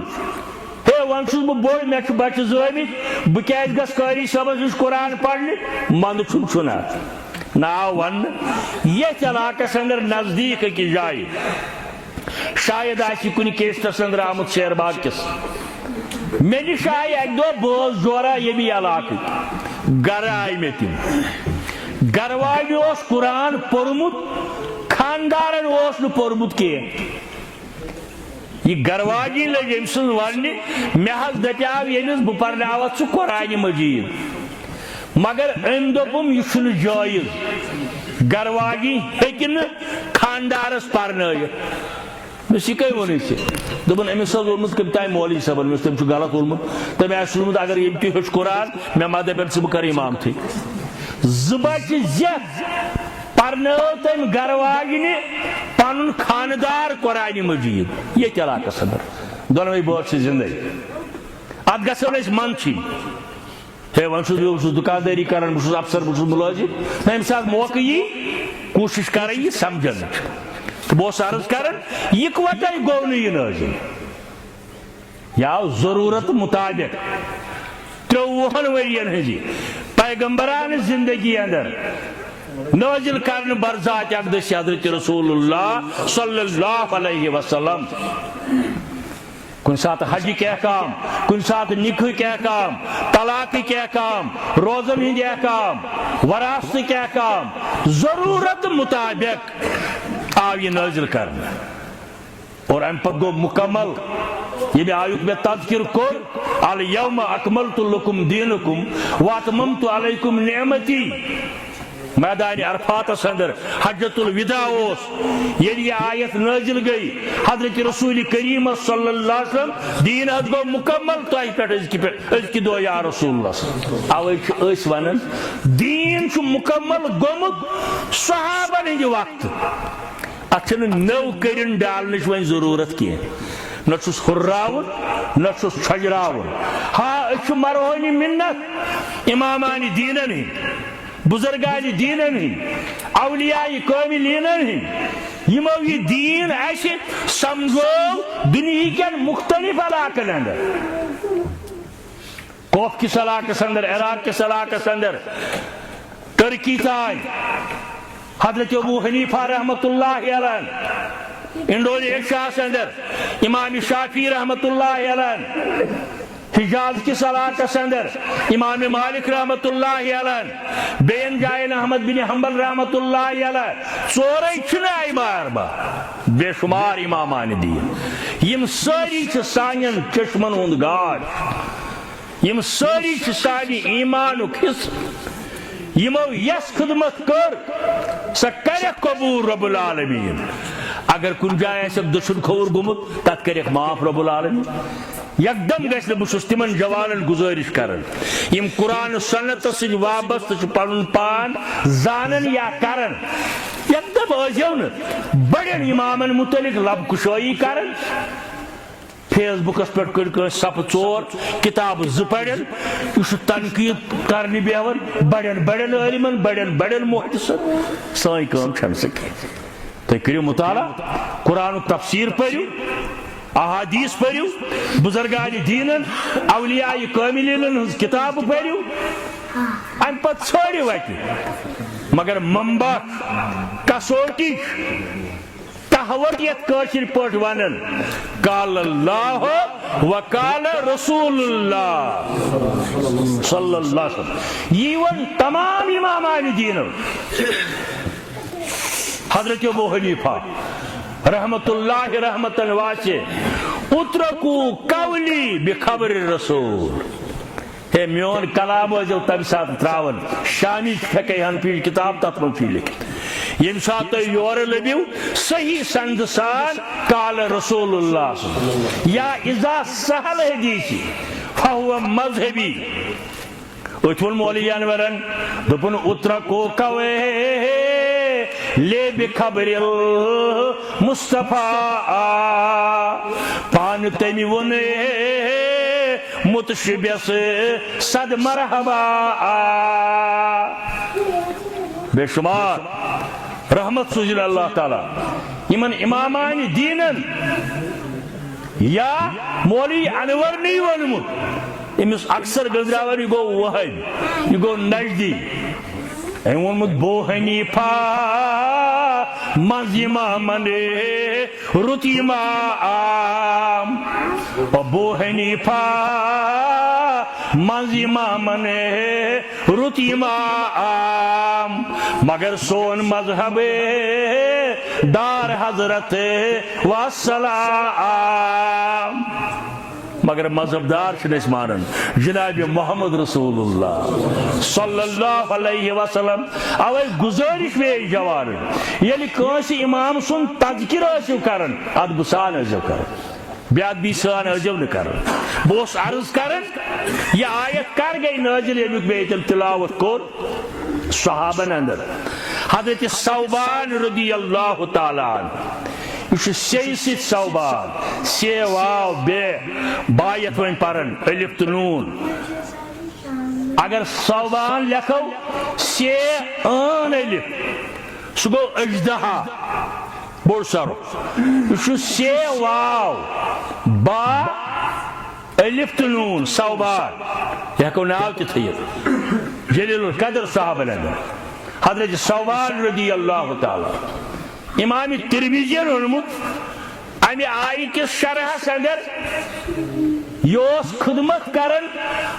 ہے ون چھُس بہٕ بوٚڑ مےٚ چھُ بچہِ زٲمٕتۍ بہٕ کیازِ گژھٕ قاری صٲبس نِش قرآن پرنہِ منٛدٕ چھُن اتھ نہ آو وننہٕ یتھ علاقس اندر نزدیٖک أکِس جایہِ شاید آسہِ کُنہِ کیسٹس اندر آمُت شیر باغ کِس مےٚ نِش آیہِ اکہِ دۄہ بٲژ جورا ییٚمہِ علاقٕکۍ گرٕ آیہِ مےٚ تِم گرٕ والہِ اوس قرآن پوٚرمُت خاندارن اوس نہٕ پوٚرمُت کینٛہہ یہ گرواجی لگ ام سن ورنہ مے حض دپیاو یمس بہ پرناوت سہ قرآن مجید مگر ام دوپم یہ چھن جائز گرواجی ہیکہ نہ خاندارس پرنائت مس یہ کئی ون دپن امس وونمت کم تام مولوی صاحبن مس تم غلط وونمت تم آس وونمت اگر یم تہ ہیوٚچھ قرآن مے ما دپن ژٕ بہ کر امامتھٕے زٕ بچہ زیتھ پرنو تم گرواجنہ پن خاندار قرآن مجید یہ علاقس اندر دونوے بٲژ زندگی ات گژھن أسۍ منچھن ہے ون چھس دکانداری کران بہٕ افسر بہٕ ملازم ییٚمہِ ساتہٕ موقع یی کوشش کریں یہ سمجھن تو بہت عرض کرن اکوٹے گو نہ یہ نازل یہ آو ضرورت مطابق 30 ورین ہزی پیغمبران زندگی اندر نازل کرن برذات اقدس حضرت رسول اللہ صلی اللہ علیہ وسلم کن ساتھ حج کے احکام کن ساتھ نکاح کے احکام طلاق کے احکام روزن ہند احکام وراثت کے احکام ضرورت مطابق آو یہ نازل کرنا اور ام پتہ گو مکمل یہ آیت میں تذکر کر الیوم اکملت لکم دینکم واتممت علیکم نعمتی میدان عرفات اندر حجت الوداع یل یہ آیت نازل گئی حضرت رسول کریم صلی اللہ علیہ وسلم دین حد گو مکمل تو پہ دو یا رسول اللہ اوے ونان دین مکمل گومت صحابہ ہند وقت ات نو کرن ڈالنچ ون ضرورت کی نہ ہراون نہ چھجراون ہاں مرہونی منت امامان دینن ہند بزرگان دینن ہند اولیاء کاملینن ہند یمو یہ دین اس سمجھو دنیا کن مختلف علاقن اندر کوف کس علاقس اندر عراق کس علاقس اندر ترکی تان حضرت ابو حنیفہ رحمت اللہ علیہ انڈونیشیا اندر امام شافعی رحمت اللہ علیہ حجاز کس علاقس اندر امام مالک رحمت اللہ علیہ بین جائن احمد بن حنبل رحمت اللہ علیہ ژورے چھنہ بار بار بے شمار امامان دین یم ساری سانین چشمن ہند گاڈ یم ساری سانی ایمانک حصہ یمو یس خدمت کر سا کرک قبول رب العالمین اگر کن جائے دشن کھور گمت تت کرک معاف رب العالمین یکدم گھس بس تمن جوانن گزارش کرن یم قرآن سنت سن وابست پن پان زانن یا کرن یکدم ازیو نا بڑن امامن متعلق لب کشائی کرن فیس بکس پہ کر سپ ژور کتاب ز پڑن یہ تنقید کرنے بیون بڑن بڑن عالمن بڑن بڑن محدثن سان کام چھن سکی تھی کرو مطالعہ قرآن تفسیر پریو احادیث پریو بزرگان دینن اولیاء کاملین ہز کتاب پریو ام پت ژھانڈو اتہ مگر منبع کسوٹی تحوٹ یت کاشر پٹ ونن قال اللہ وقال رسول اللہ صلی اللہ علیہ وسلم یہ ون تمام امامان دین حضرت ابو حنیفہ رحمت اللہ رحمتن واسع اترکو قولی بخبر الرسول ہے میون کلام ازو تم سات تراون شامی پھکے حنفی کتاب تت من چھ لکھت یم سات یور لبیو صحیح سند سان قال رسول اللہ یا اذا سہل حدیثی فہو مذہبی اتون مولی جانورن دپن اترکو قولی لے بخبر المصطفیٰ پان تیمی ونے متشبیس صد مرحبا بے شمار رحمت سجل اللہ تعالی یمن امامان دینن یا مولی انور نہیں ونمت امس اکثر گزراور یہ گو وحد یہ گو نجدی ونمت بو حنیفہ منز امامن رت امام بو حنیفہ منز امامن رت امام مگر سون مذہب دار حضرت والسلام مگر مذہب دار چھنس مانن جناب محمد رسول اللہ صلی اللہ علیہ وسلم اوے گزارش وے جوان یلی کانس امام سن تذکر ٲسِو کرن ادب سان ٲسِو کرن بیادبی سان ٲسِو نہٕ کرن بہٕ اوسُس عرض کرن یہ آیت کر گئی نازل ییٚمیُک بیت تلاوت کوٚر صحابن اندر حضرت ثوبان رضی اللہ تعالی عنہ یہ سی ست ثوبان سی واو بے بایت ون پرن الف تو نون اگر ثوبان لکھو سی ان الف سہ گو اجدہا بوڑ سر یہ سی واو با الف تو نون ثوبان یہ ہیکو ناو تہ تھیت جلیل القدر صحابہ حضرت ثوبان رضی اللہ تعالی امام ترمذی ونمت امہ آئی کس شرحس اندر یہ خدمت کرن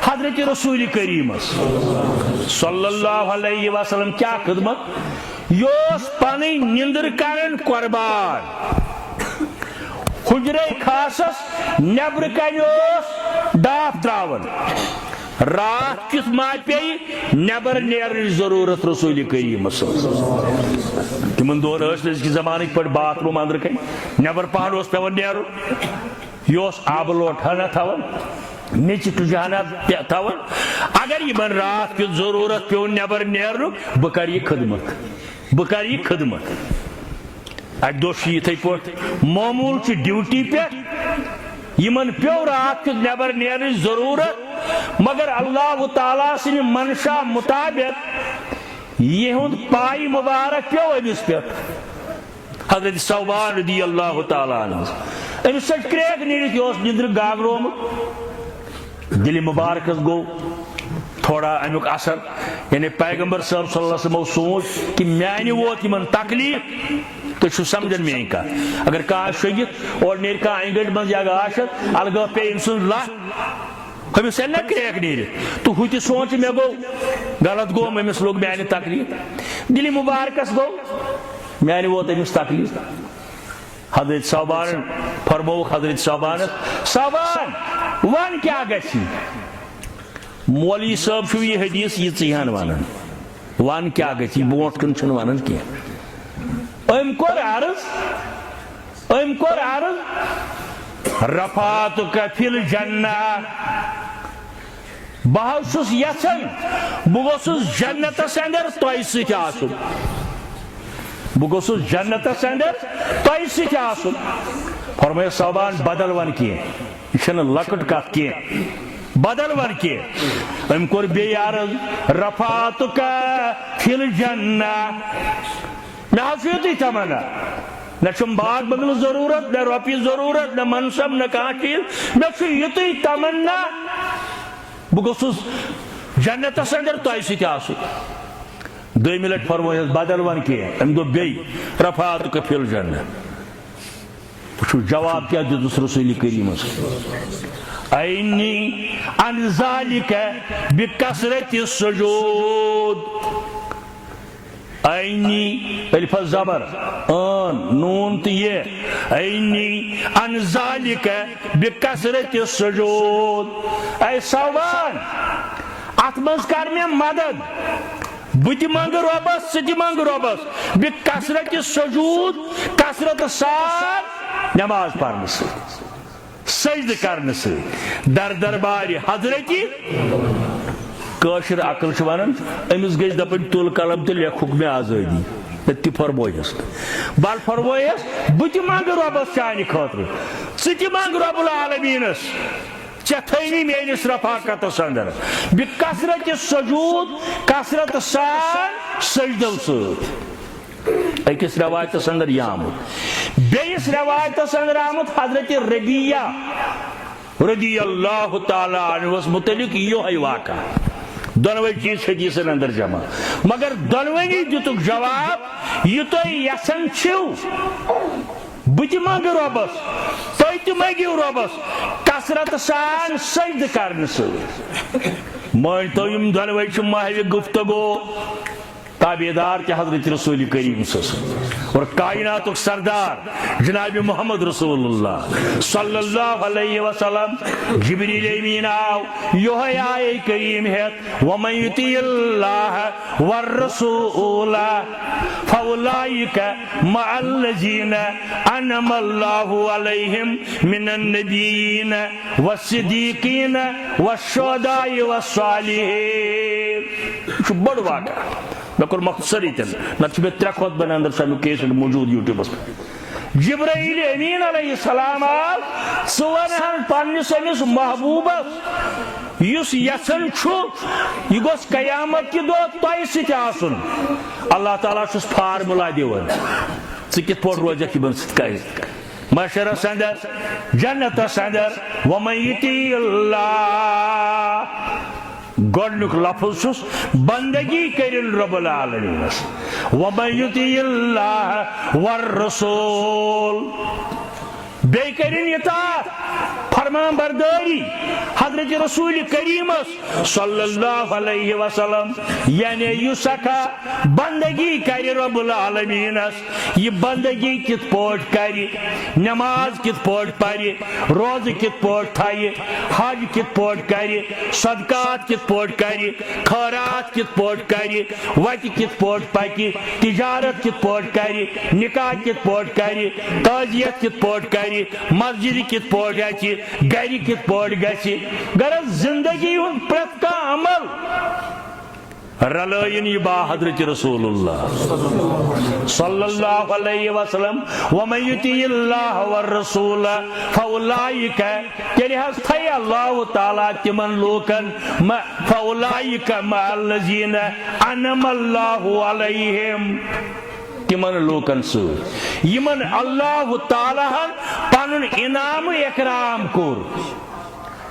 حضرت رسول کریم صلی اللہ علیہ وسلم کیا خدمت یہ پن نندر کرن قربان حجرے خاصس نبر کن ڈاف تراون رات کس ما پی نبر نیرن ضرورت رسول کریم تمن دون کی زمانہ پہ باتھ روم اندر کن نبر پہن پیون نیرن یہ آب لوٹ ہنا تھوان میچ تجانا تھوان اگر یہ رات کی ضرورت پیون نبر نیرن بہ کر یہ خدمت اک دہ یتھے پہ معمول ڈیوٹی پہ یمن پیو رات کس نبر نیرن ضرورت مگر اللہ تعالیٰ سن منشا مطابق یہ پائی مبارک پیو امس پہ حضرت ثوبان رضی اللہ تعالیٰ عنہ امس سچ کریک نیرت یہ نندر گاگروم دل مبارکس گو تھوڑا امیک اثر یعنی پیغمبر صاحب صلی اللہ علیہ وسلم سوچ کہ میانہ ووت یمن تکلیف تو سمجھن میری کت اگر کھانا شنگت اور نیر کھانا انگڑ من یا گاشت الگا پہ ام سن لہ ہمس نا کریک نیرت تو ہو سوچ مے گو غلط گو امس لوگ میانہ تکلیف دل مبارکس گو میانہ ووت امس تکلیف حضرت ثوبان فرموک حضرت ثوبان ون کیا گژھی مولوی صاحب چھو یہ حدیث یہ ژیہن ونان ون کیا گژھی برونٹھ کن چھن ونان کی ام کور عرض رفعتک فی الجنہ بہ چھس یژھان بہ گوسس جنتس اندر تۄہہِ سۭتۍ آسُن بہ گوسس جنتس اندر تۄہہِ سۭتۍ آسُن فرمایا ثوبان بدل ون کینٛہہ یہ چھنہٕ لۄکٕٹ کتھ کینٛہہ بدل ون کینٛہہ ام کور بیٚیہِ عرض رفعتک فی الجنہ مےٚ حظ چھُ یُتُے تمنا نہ چھُم باغ بنگلہٕ ضروٗرت نہ رۄپیہِ ضروٗرت نہ منصب نہ کانٛہہ چیٖز مےٚ چھُ یُتُے تمنا بہٕ گوٚژھُس جنتس اندر تۄہہِ سۭتۍ آسُن دوٚیمہِ لٹہِ فرمٲیس بدل ون کینٛہہ أمۍ دوٚپ بیٚیہِ رفعتک فی الجنہ وٕچھو جواب کیٛاہ دیُتُس رسول کریٖمس اینی عن ذالک بکثرت السجود اینی الف زبر ان نون یہ اینی عن ذالک بکثرت السجود اے ثوبان ات منز کر میں مدد بت منگ ربس ست منگ ربس بکثرت السجود کثرت سان نماز پڑھنے سے سجد کرنے سے در دربار حضرتی کاشر عقل ونان امس گژھِ دپن تل قلم تو لیکھُکھ مےٚ آزٲدی تہِ فرمٲیس بل فرمٲیس بہٕ تہِ منگہٕ رۄبس چانہِ خٲطرٕ ژٕ تہِ منگ رۄب العالمیٖنس ژےٚ تھٲیی میٲنِس رفاقتس اندر بکثرت سجود کثرت سان سجدو سۭتۍ أکِس روایتس اندر یہ آمُت بیٚیِس روایتس اندر آمُت حضرت ربیہ رضی اللہ تعالیٰ عنہس متعلق یہ واقعہ دونوے چیز حدیثن اندر جمع مگر دونوے دتک جواب یہ تھی یژھان چھو بہ تہِ منگہٕ رۄبس تُہۍ تہِ منگِو رۄبس کثرت سان سجدٕ کرنہٕ سۭتۍ مٲنۍتو یِم دونوے چھِ محوِ گفتگو تابعدار کے حضرت رسول کریم صلی اللہ علیہ وسلم اور کائنات سردار جناب محمد رسول اللہ صلی اللہ علیہ وسلم جبریل امین آو یہ آئے کریم ہے وَمَن يُطِعِ اللَّهَ وَالرَّسُولَ فَأُولَٰئِكَ مَعَ الَّذِينَ أَنْعَمَ اللَّهُ عَلَيْهِمْ مِنَ النَّبِيِّينَ وَالصِّدِّيقِينَ وَالشُّهَدَاءِ وَالصَّالِحِينَ چھُ بڑ واقعہ میں کور مختصر تین نہ میں ترے خطبہ اندر سامنے کیس موجود یوٹیوبس پہ جبرائیل امین علیہ السلام آل ژورہن پننس امس محبوبس یس یژھان چھُ یہ گوٚژھ قیامت کہ دۄہ تۄہہِ سۭتۍ آسُن اللہ تعالیٰ چھُس فارمولا دِوان ژٕ کِتھ پٲٹھۍ روزکھ یِمن سۭتۍ کٔرِتھ معاشرس اندر جنتس اندر وَمَن يُطِعِ اللَّهَ گۄڈنیُک لفظ چھُس بندگی کٔرِن رب العالمینس وَمَن يُطِعِ اللَّهَ وَالرَّسُولَ بیٚیہِ کٔرِن اطاعت فرمان برداری حضرت رسول کریم صلی اللہ علیہ وسلم یعنی یہ سکھا بندگی کری رب العالمین یہ بندگی کت پوٹ کری نماز کت پوٹ پری روز کت پوٹ تھائی حج کت پوٹ کری صدقات کت پوٹ کری خیرات کت پوٹ کری وت کت پوٹ پکی تجارت کت پوٹ کری نکاح کت پوٹ کری تعزیت کت پوٹ کری مسجد کت پوٹ گی گھر کت پوٹ گی غرض زندگی ہند پریت کا عمل رلائن یہ با حضرت رسول اللہ صلی اللہ علیہ وسلم ومن یطیع اللہ والرسول فاولئک یعنی حض تھے اللہ تعالیٰ تمن لوکن فاولئک مع الذین انعم اللہ علیہم تمن لوکن سۭتۍ یمن اللہ تعالیٰ پنن انعام اکرام کور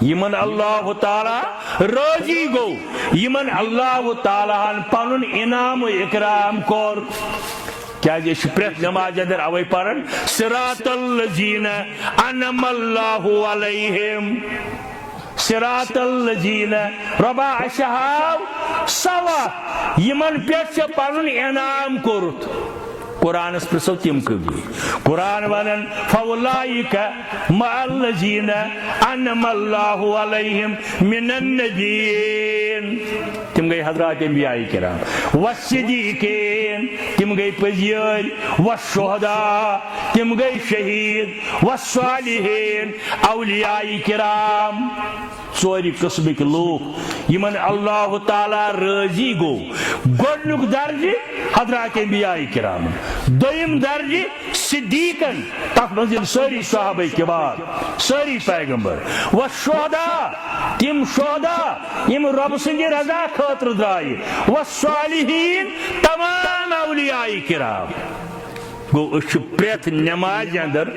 یمن اللہ تعالی راضی گو یمن اللہ تعالی پنن انعام و اکرام کور کیا یہ پریت نماز اندر اوے پرن صراط الذین انعم اللہ علیہم صراط الذین ربا اشہاب سوا یمن پیٹ سے پنن انعام کورت قرآن اس پرسو تم کبھی قرآن ونن فاولئک مع الذین انعم اللہ علیہم من النبیین تم گئی حضرات انبیاء کرام والصدیقین تم گئی پزیر والشہداء تم گئی شہید والصالحین اولیاء کرام ژوری قسمک لوگ یمن اللہ تعالی راضی گو گۄڈنیُک درجہ حضرات انبیاء کرام دویم درجہ صدیقن تک منزل ساری صحابہ کبار ساری پیغمبر والشہداء تم شہداء یم رب سندی رضا خاطر درائے والصالحین تمام اولیاء کرام گو اس پریت نماز اندر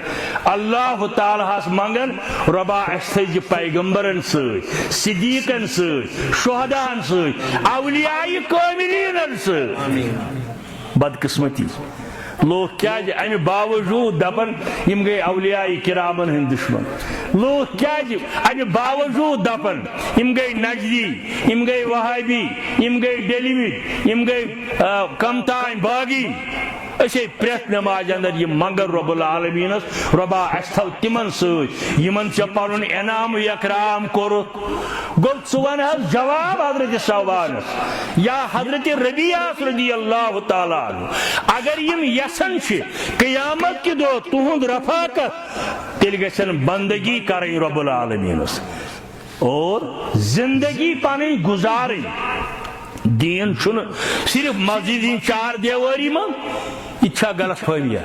اللہ تعالیٰ منگن ربا اس پیغمبرن ست صدیقن ست شہدان ست اولیاء کاملین ست بدقسمتی لوگ کیا امہ باوجود دپن یم گئی اولیاء کرامن ہند دشمن لوگ کیا امہ باوجود دپن یم گئی نجدی یم گئی وہابی یم گئی ڈیلیوٹ یم گئی کمتان باغی اسی پریت نماز اندر یہ منگر رب العالمین ربا اس تھو تمن ست یمن چھ پنن انعام اکرام کورت گو ژون حظ جواب حضرت صوبان یا حضرت ربیعہ رضی اللہ تعالیٰ عنہ اگر یم یسن چھ قیامت کی دو تہند رفاقت تیل گژھن بندگی کریں رب العالمین اور زندگی پنن گزاریں دین چھن صرف مسجد چار دیواری من یہ غلط فہمی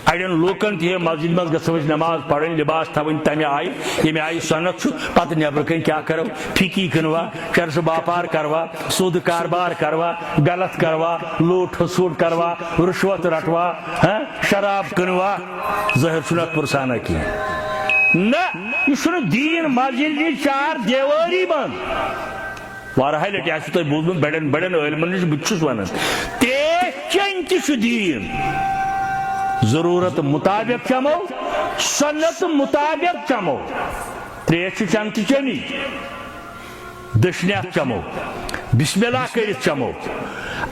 اڑین لوکن تہ مسجد مز گھس نماز پڑھن لباس تھوین تمہ آئی یمہ آئی سنت پتہ نبر کن کیا کرو پھیکی کنوا چرس باپار کروا سود کاربار کروا غلط کروا لوٹ حسوٹ کروا رشوت رٹوا شراب کنوا ظاہر چھنت پرسانہ کی نہ یہ دین مسجد چار دیواری من وارہ لٹہ آپ تھی بوزم بڑن بڑن علمن نش بہت ونان تریش چین تہ دین ضرورت مطابق چمو سنت مطابق چمو تریش چن تہ چنی دشنیت چمو بسم اللہ کرت چمو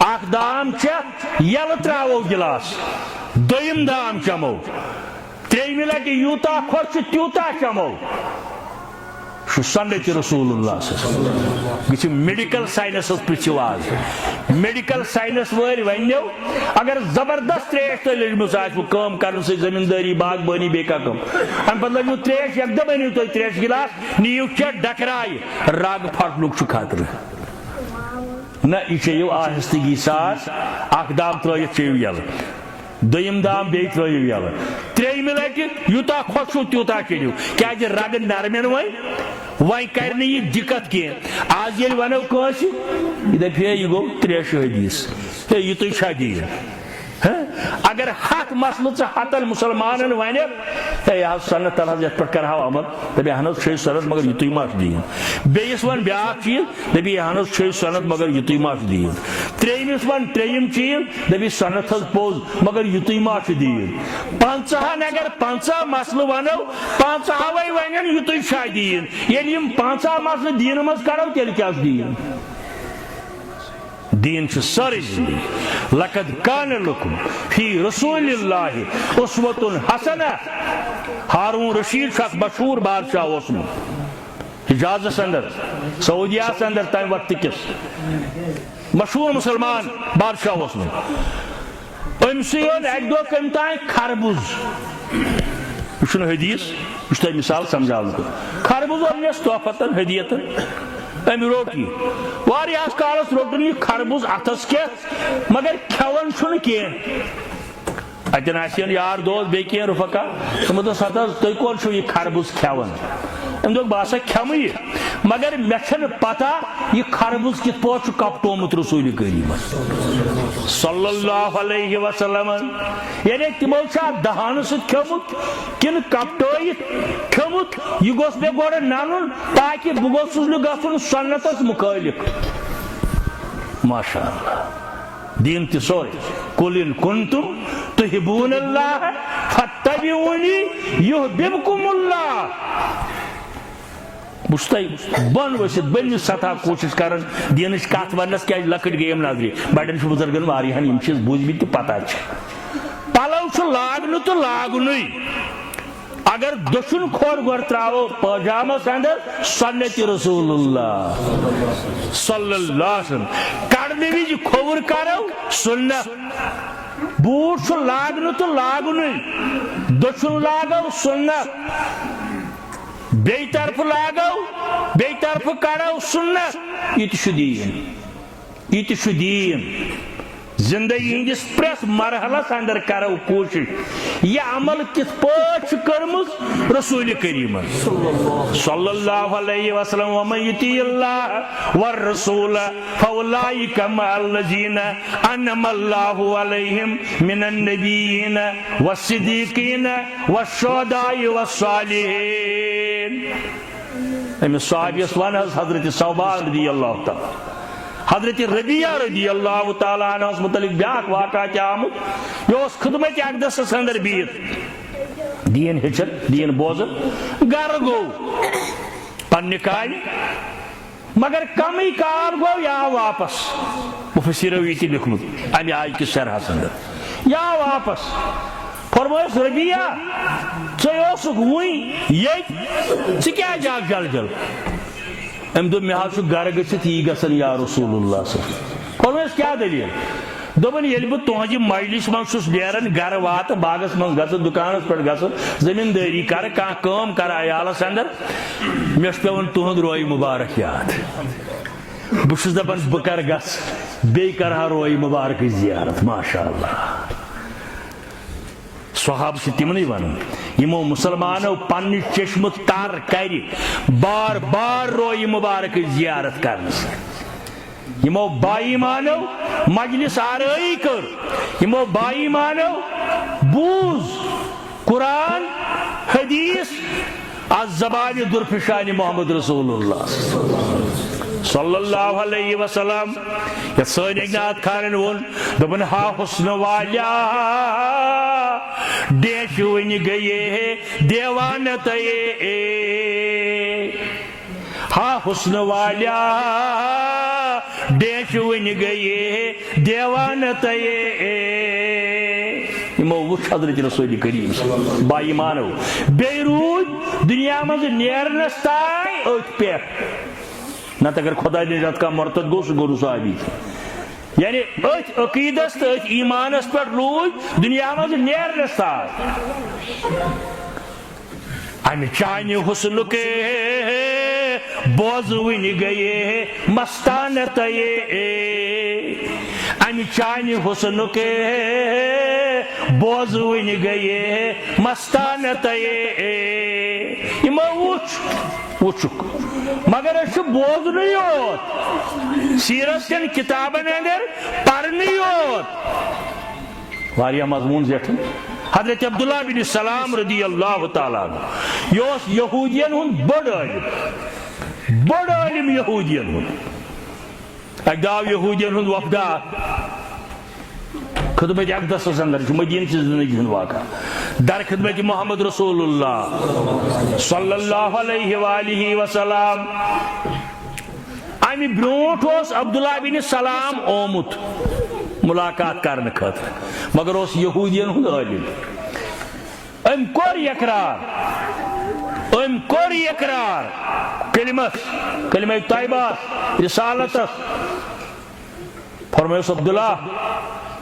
اخ دام چھ یل تراو گلاس دویم دام چمو تریمہ لٹہ یوتا خۄش تیوتا چمو سنت رسول اللہ صلی اللہ علیہ وسلم گھو میڈیکل سائنس پرچو آز میڈیکل سائنس ور ونو اگر زبردست تریش تھی لجمت کم کرنے سی زمینداری باغبانی بیکا کم ام پتہ لجو تریش یکدم انیو تھی تریش گلاس نیو چھ ڈکرائی رگ پھٹنک خاطر نہ یہ چیو آہستگی ساتھ اخ دام ترائیت چیو یل دویم دام بی ترائیو یل تریمہ لٹہ یوتا خۄش تیوتا چیو کیا رگ نرمین وی کرنے یہ دقت کی آج ونو کنس یہ دپہ یہ گو تریش حدیث یہ تھی دین اگر ہاتھ مسلہ ہتن مسلمان ون ہے سنت تل یت پہ کرو عمل دپی اہن چھ سنت مگر یتھی ما دین بیس ون بیاکھ چیز دپی اہن چھ سنت مگر یتھی ما دین تریمس ون تریم چیز دپی سنت حض پوز مگر یتھی ما دین پانچہن اگر 50 مسلہ ونو 50 ون یتھی شا دین یل 50 مسلہ دین مز کرو تیل کیا دین دین چھ ساری زندگی لقد کان لکم فی رسول اللہ اسوۃ حسنہ ہارون رشید شاہ مشہور بادشاہ اوسمت حجازس اندر سعودیہ اندر تمہ وقت کس مشہور مسلمان بادشاہ اوسمت امس اک دہ کم تین خربوز یہ حدیث یہ تھی مثال سمجھاؤ خربوز انس تحفتن ہدیتن ام روٹی واریاس کالس روٹن یہ خربوز اتس کے مگر کھون چھن کی اتن آسین یار دوست بی کی رفقا تم دس تھی کون چھو یہ خربوز کھون ام دو باسا کھم یہ مگر مے چھن پتہ یہ خربوز کت پہ کپٹومت رسول کریم صلی اللہ علیہ وسلم یعنی تمو دہان ست کھمت کن کپٹویت کھمت یہ گوس مے گوڑ نن تاکہ بہ گوسس نہ گژھن سنتس مخالف ماشاء اللہ دین تہ سوری قل ان کنتم تحبون اللہ فاتبعونی یحببکم اللہ بس بن ورست بن سطح کوشش کران دینچ کت ونس کی لکٹ گیم نظری بڑن بزرگن واریاہن یم چیز بوزمت پتہ پلو لاگن تو لاگن اگر دشن کھور گور تراو پاجامس اندر سنت رسول اللہ صلی اللہ علیہ وسلم کڑنے وز کھور کرو سنت بوٹ لاگن تو لاگن دشن لاگو سنت بی طرف لاگو بی طرف کرو سنت یہ دین یہ دین زندگی ہندس پریس مرحلس اندر کرو کوشش یہ عمل کت پہ کرمز رسول کریم صلی اللہ علیہ وسلم ومن یطیع اللہ والرسول فاولئک مع الذین انعم اللہ علیہم من النبیین والصدیقین والشہداء والصالحین امس صحابیس ون حضرت صوبان رضی اللہ تعالی حضرت ربیہ رضی اللہ تعالیٰ عنہ متعلق بیاک واقعہ کیا آمد یہ خدمت اقدس اندر بیت دین ہچت دین بوزت گر گو پنہ کال مگر کال گو یا واپس مفسرو یہ لکھمت امی آج کس سرحس اندر یا واپس فرمائس ربیہ ژے وئی یہ کیا جاگ جل جل ام دو مے حظ گر گھت یہ گھن یا رسول اللہ صلی فرمائس کیا دلیل دپن یل بہ تہذ مجلس من نیران گر وات باغس من گھن دکانس پہ گھن زمینداری کر کام کر عیالس اندر مے پیون تہد روئی مبارک یاد بہس دپان بہ کر گھس بی کرہا روئی مبارک زیارت ماشاء اللہ صحاب سے تمنی ون یمو مسلمانو پن چشم تر کر بار بار روئی مبارک زیارت کرنس یمو بائی مانو مجلس آرائی کر یمو بائی مانو بوز قرآن حدیث از زبان درفشان محمد رسول اللہ صلی اللہ علیہ وسلم یا سن اگنات خانن ون دبن ہا حسن والا دیش ون گئے دیوانت ہا حسن والا دیش ون گئے دیوانت وچ حضرت رسول کریم بائی مانو بے روز دنیا مز نیرنس تائیں ات پہ نہ اگر خدا نجات کا مرتد گو سہ گو صحابی یعنی ات عقیدس تو ات ایمانس پہ روز دنیا مز نیرنس تائیں ام چانہ حسن کے بوز ون گئے مستانت ام چانہ حسن کے بوز ون گئے مستانت وچک مگر اس بوزن یوت سیرت کن کتابن اندر پرن یوت واریاہ مضمون زیٹھن حضرت عبداللہ بن سلام رضی اللہ تعالیٰ عنہ یہ یہودین ہن بڑ عالم یہودین ہن اک داو یہودین ہن وفدا خدمت اقدس اندر مدینہ چہ زندگی ہند واقع در خدمت محمد رسول اللہ صلی اللہ علیہ وآلہ وسلم امی برونٹ اس عبداللہ بن سلام آمت ملاقات کرنے خاطر مگر اس یہودین ہند عالم ام کور اقرار کلمہ طیبہ رسالت فرمائس عبداللہ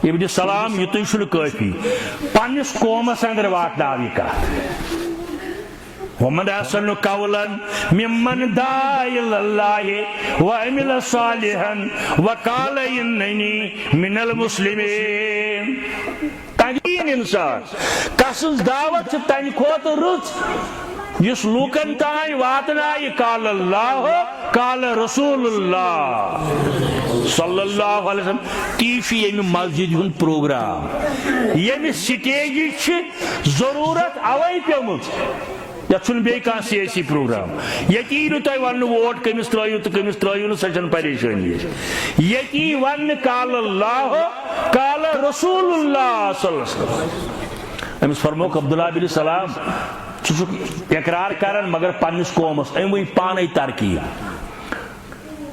ابن سلام یہ تھی کافی پنس قومس اندر واتناوی کت ومن احسن قولا ممن دعا الى الله وعمل صالحا وقال انني من المسلمين تین انسان کسز دعوت تن کھوت رچ یس لوکن تان واتنائے قال اللہ قال رسول اللہ صلی اللہ علیہ وسلم تی یم مسجد ہن پروگرام یم سٹیج ضرورت اوے پیمت یہ بیٚیہِ کانٛہہ سیاسی پروگرام ییٚتہِ یی نہٕ تۄہہِ وننہٕ ووٹ کٔمِس ترٛٲیِو تہٕ کٔمِس ترٛٲیِو نہٕ سۄ چھَنہٕ پریشٲنی ییٚتہِ یی وننہٕ قال اللہ قال رسول اللہ صلی اللہ علیہ وسلم أمِس فرموک عبداللہ بن سلام ژٕ چھُکھ اقرار کران مگر پننِس قومس أمۍ ؤنۍ پانے ترکیب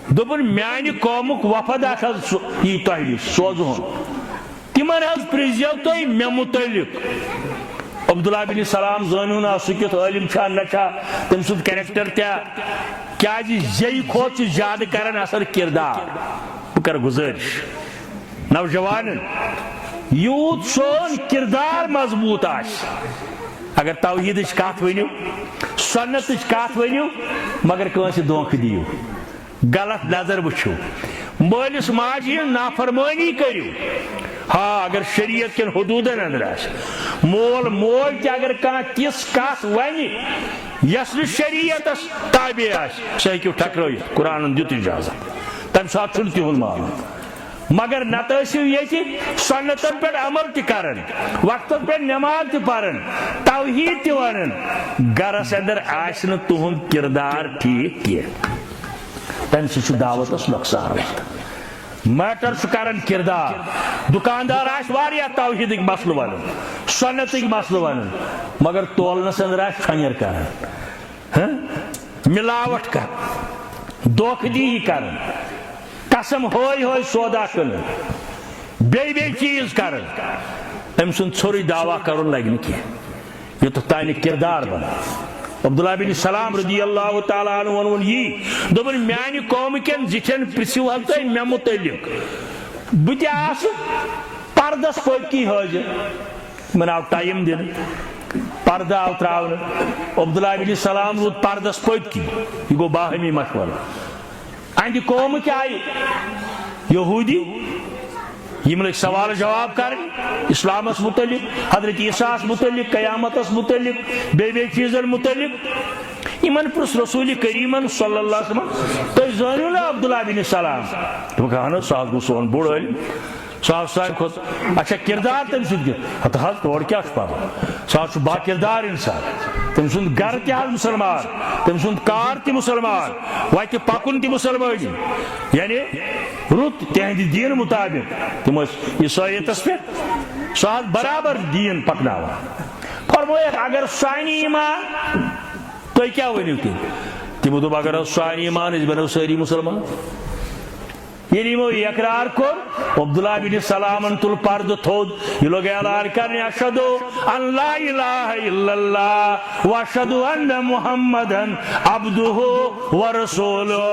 دوٚپُن میانہِ قومُک وفد اکھ حظ یی تۄہہِ نِش سوزہون تِمن حظ پرٛزیو تُہۍ مےٚ متعلق عبداللہ بن سلام زانیو نا سُہ کیُتھ عٲلِم چھا نہ چھا تٔمۍ سُنٛد کیریکٹر کیازِ زیٚیہِ کھۄتہٕ چھُ زیادٕ کران اثر کردار بہٕ کرٕ گُزٲرِش نوجوانن یوٗت سون کردار مضبوط آسہِ اگر توحیدٕچ کتھ ؤنِو سنتٕچ کتھ ؤنِو مگر کٲنٛسہِ دھوکہٕ دِیِو غلط نظر وٕچھِو مٲلِس ماجہِ ہٕنٛز نافرمٲنی کٔرِو ہاں اگر شریعت کن حدودن اندر آسہِ مول موج تہِ اگر کانٛہہ تِژھ کتھ ونہِ یۄس نہٕ شریعتس تابع آسہِ سۄ ہیٚکِو ٹھکرٲیِتھ قرآنن دیُت اجازت تمہِ ساتہٕ چھُنہٕ تِہُنٛد معاملہٕ مگر نتہٕ ٲسِو ییٚتہِ سنتن پٮ۪ٹھ عمل تہِ کران وقتس پٮ۪ٹھ نٮ۪ماز تہِ پران توحیٖد تہِ ونان گرس اندر آسہِ نہٕ تُہُنٛد کردار ٹھیٖک کینٛہہ تمہِ سۭتۍ چھُ دعوتس نۄقصان واتان میٹر چھُ کران کردار دکاندار آسہِ واریاہ توحیٖدٕکۍ مسلہٕ ونان سنتٕکۍ مسلہٕ ونان مگر تولنس اندر آسہِ ٹھنیر کران ملاوٹ کران دھوکہٕ دہی کران قسم ہوے ہوے سودا کٕنان بیٚیہِ چیٖز کران أمۍ سُنٛد ژھوٚرُے دعوا کرُن لگہِ نہٕ کینٛہہ یوٚتتھ تانۍ نہٕ کردار بناو عبداللہ بن سلام رضی اللہ تعالیٰ عنہ ووٚنُن یی دوٚپُن میانہِ قومہٕ کٮ۪ن زِٹھٮ۪ن پرٛژھِو حظ تُہۍ مےٚ متعلق بہٕ تہِ آسہٕ پردس پٔتۍ کِنۍ حٲضِر یِمن آو ٹایم دِنہٕ پردٕ آو تراونہٕ عبداللہ بن سلام روٗد پردس پٔتۍ کِنۍ یہِ گوٚو باہمی مشورٕ اہنٛدِ قومٕکۍ آیہِ یہوٗدی یم لٔگۍ سوال جواب کرٕنۍ اسلامس متعلق حضرت عیسیٰ متعلق قیامتس متعلق بیٚیہِ چیٖزن متعلق یمن پرٛژھ رسول کریٖمن صلی اللہ علیہ وسلم تُہۍ زٲنِو نا عبداللہ بن سلام دوٚپُکھ اہن حظ سُہ حظ گوٚو سون بوٚڑ عٲلِم سُہ حظ سانہِ کھۄتہٕ اچھا کردار تٔمۍ سُنٛد کیُتھ ہتہٕ حظ تورٕ کیٛاہ چھُ پرواے سُہ حظ چھُ با کردار انسان تٔمۍ سُنٛد گرٕ تہِ حظ مُسلمان تٔمۍ سُنٛد کار تہِ مُسلمان وتہِ پکُن تہِ مُسلمٲنی یعنی رُت تِہنٛدِ دیٖنہٕ مُطابق تِم ٲسۍ عیسٲیتس پٮ۪ٹھ سُہ حظ برابر دیٖن پکناوان فرمٲیکھ اگر سانہِ ایمان تُہۍ کیٛاہ ؤنِو تیٚلہِ تِمو دوٚپ اگر حظ سانہِ ایمان أسۍ بنو سٲری مُسلمان ییٚلہِ یِمو یہِ اقرار کوٚر عبداللہ بن سلامن تُل پردٕ تھوٚد یہِ لوگ اعلان کرنہِ اشہدو ان لا الہ الا اللہ واشہدو ان محمدن عبدہ ورسولہ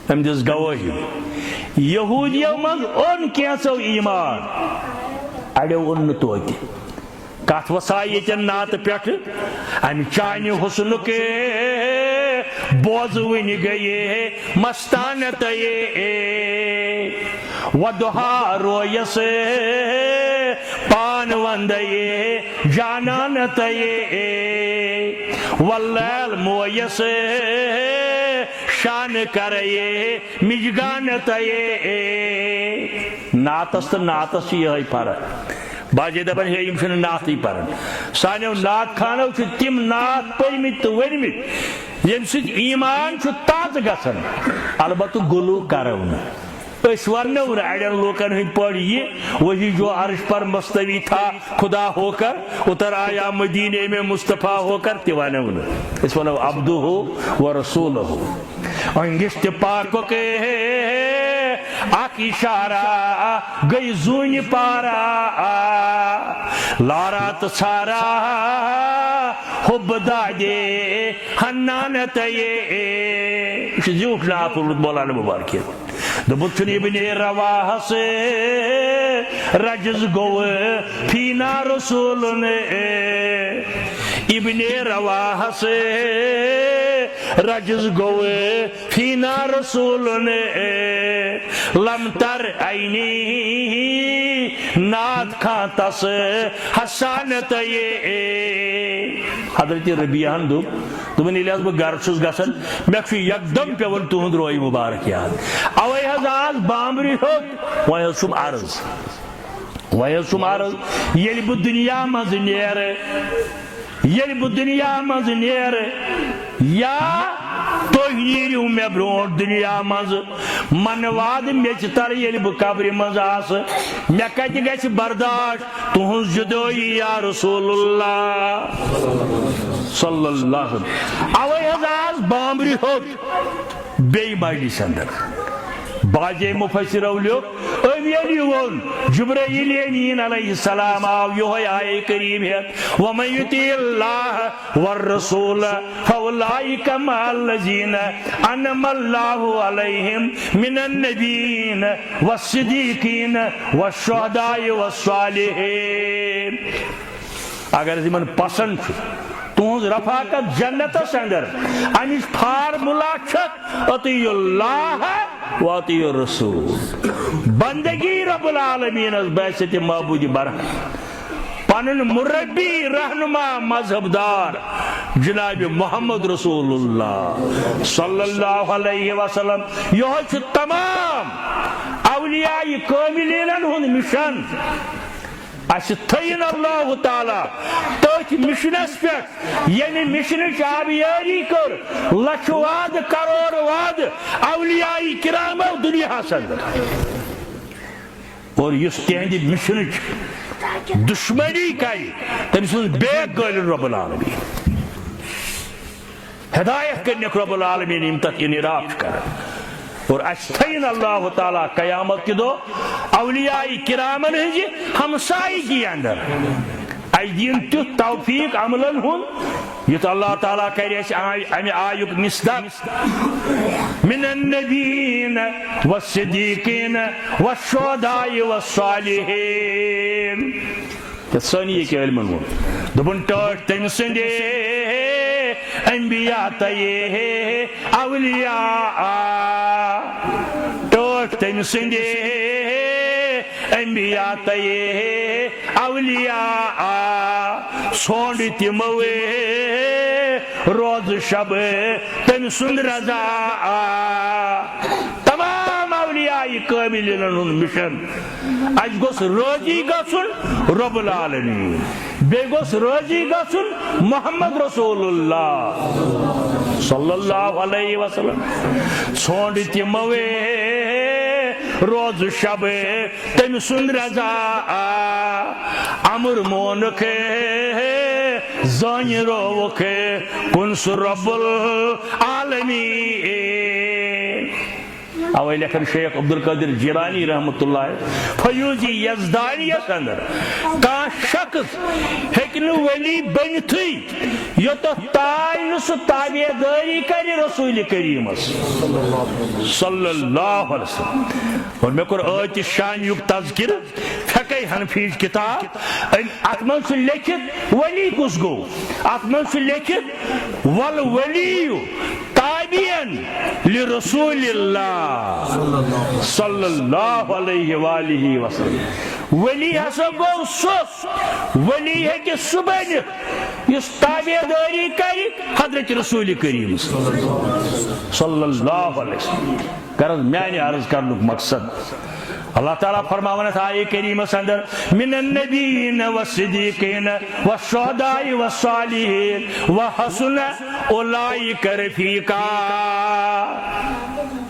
أمۍ دِژ گوٲہی یہوٗدیو منٛز اوٚن کینٛژو ایمان اڑیو اوٚن نہٕ توتہِ کتھ وساے ییٚتٮ۪ن ناتہٕ پٮ۪ٹھٕ امہِ چانہِ حُسنُک بوزوٕنۍ گٔیے مستانت ودُہا رویس پان ونٛدے جانانت واللیل مویس شان کرے مجگان تیے ناتس تو ناتس یہ فرق باجے دپان ہے یم چھنہ نعتٕے پران سانیو نعت خانو چھ تم نعت پٔرمٕتۍ تہٕ ؤرمٕتۍ ییٚمہِ سۭتۍ ایمان چھُ تازٕ گژھان البتہ گلو کرو نہٕ اس ونو نہ اڑین لوکن ہند پڑھ یہ وہی جو عرش پر مستوی تھا خدا ہو کر اتر آیا مدینے میں مصطفیٰ ہو کر تی ونو نہ اس ونو عبدہ و رسولہ انگشت پاک کے اک اشارہ گئی زون پارا لارا تو سارا حب دادے حنانت یہ زیوٹ نا پورت مولانا مبارکی دبچن ابن رواح سے رجز گو فینا رسول نے ابن رواح سے رجز گو فینا رسول نے لم تر عینی نات کھانتس حسانت یہ حضرت ربیعہن دوپن ییٚلہِ حظ بہٕ گرٕ چھُس گژھان مےٚ چھُ یکدم پیوان تُہُنٛد روے مبارک یاد اوے حظ آز بامبرِ ہیوٚت وۄنۍ حظ چھُم عرض ییٚلہِ بہٕ دُنیا منٛز نیرٕ یا تُہۍ نیٖرِو مےٚ برونٛٹھ دُنیا منٛز من واد میٚژِ تل ییٚلہِ بہٕ قبرِ منٛز آسہٕ مےٚ کتہِ گژھِ برداشت تُہنٛز جُدٲیی یا رسول اللہ صلی اللہ علیہ اوے حظ آز بامبرِ ہیوٚت بیٚیہِ مجلس اندر باجے مفسرو لیوٚکھ أمۍ ییٚلہِ ووٚن جبرائیل امین علیہ السلام آو یہوے آیے کریم ہیتھ ومن یطیع اللہ والرسول فاولئک مع الذین انعم اللہ علیہم من النبیین والصدیقین والشہداء والصالحین اگر یمن پسند چھُ تہذ رفاقت جنتس اندر امچ فارمولا چھت اطیع اللہ و اطیع الرسول بندگی رب العالمین بحثیت معبود برحق پنن مربی رہنما مذہب دار جناب محمد رسول اللہ صلی اللہ علیہ وسلم یہ چھُ تمام اولیاء کاملین ہند مشن اس تھین اللہ تعالی تک مشنس پہ یعنی مشنچ آبیاری کر لچھ واد کروڑ واد اولیاء کرام دنیا اندر اور اس تہندِ مشنچ دشمنی کری تم سن بیگ گٲلِن رب العالمین ہدایت کرنک رب العالمین یم تک انعراف کرن اور اس تھین اللہ تعالیٰ قیامت کی دو اولیاء کرامن ہنجی ہمسائی کی اندر اس دین تیت توفیق عملن ہن یت اللہ تعالیٰ کرے اس امی آیوک مصداق من النبیین والصدیقین والشہداء والصالحین سانی یہ کہ علمن ہن دبن ٹاٹ تم سندے انبیاء تیے اولیاء ٹوٹ تم سندے انبیاء تیے اولیاء سونڈ تموے روز شب تم سند رضا تمام اولیاء کاملین ہند مشن اس گوس روزی گژھن رب العالمین بیٚیہِ گوٚژھ رٲضی گژھُن محمد رسول اللہ صلی اللہ علیہ وسلم ژھونڈ تموے روز شب تم سند رضا امر مونک زانہِ رووُکھ کُن سُہ رب العالمین اوے لیکن شیخ عبدالقادر جیلانی رحمت اللہ فیوزی یزدانیت اندر کان شخص ہیکن ولی بنتھی یوتھ تائن سو تابعداری کری رسول کریم صلی اللہ علیہ وسلم اور میں کور آیت شان یوک تذکر فقہ حنفی کتاب ات من سے لکھت ولی کس گو ات من سے لکھت والولی تابعین لرسول اللہ صلی اللہ علیہ وآلہ وسلم ولی ہسا گو سہ ولی ہے سہ بن اس تابع داری کری حضرت رسول کریم صلی اللہ علیہ وسلم. غرض میانہ عرض کرنک مقصد اللہ تعالیٰ فرماون آیہ کریمس اندر من النبیین والصدیقین والشہداء والصالحین وحسن اولئک رفیقا.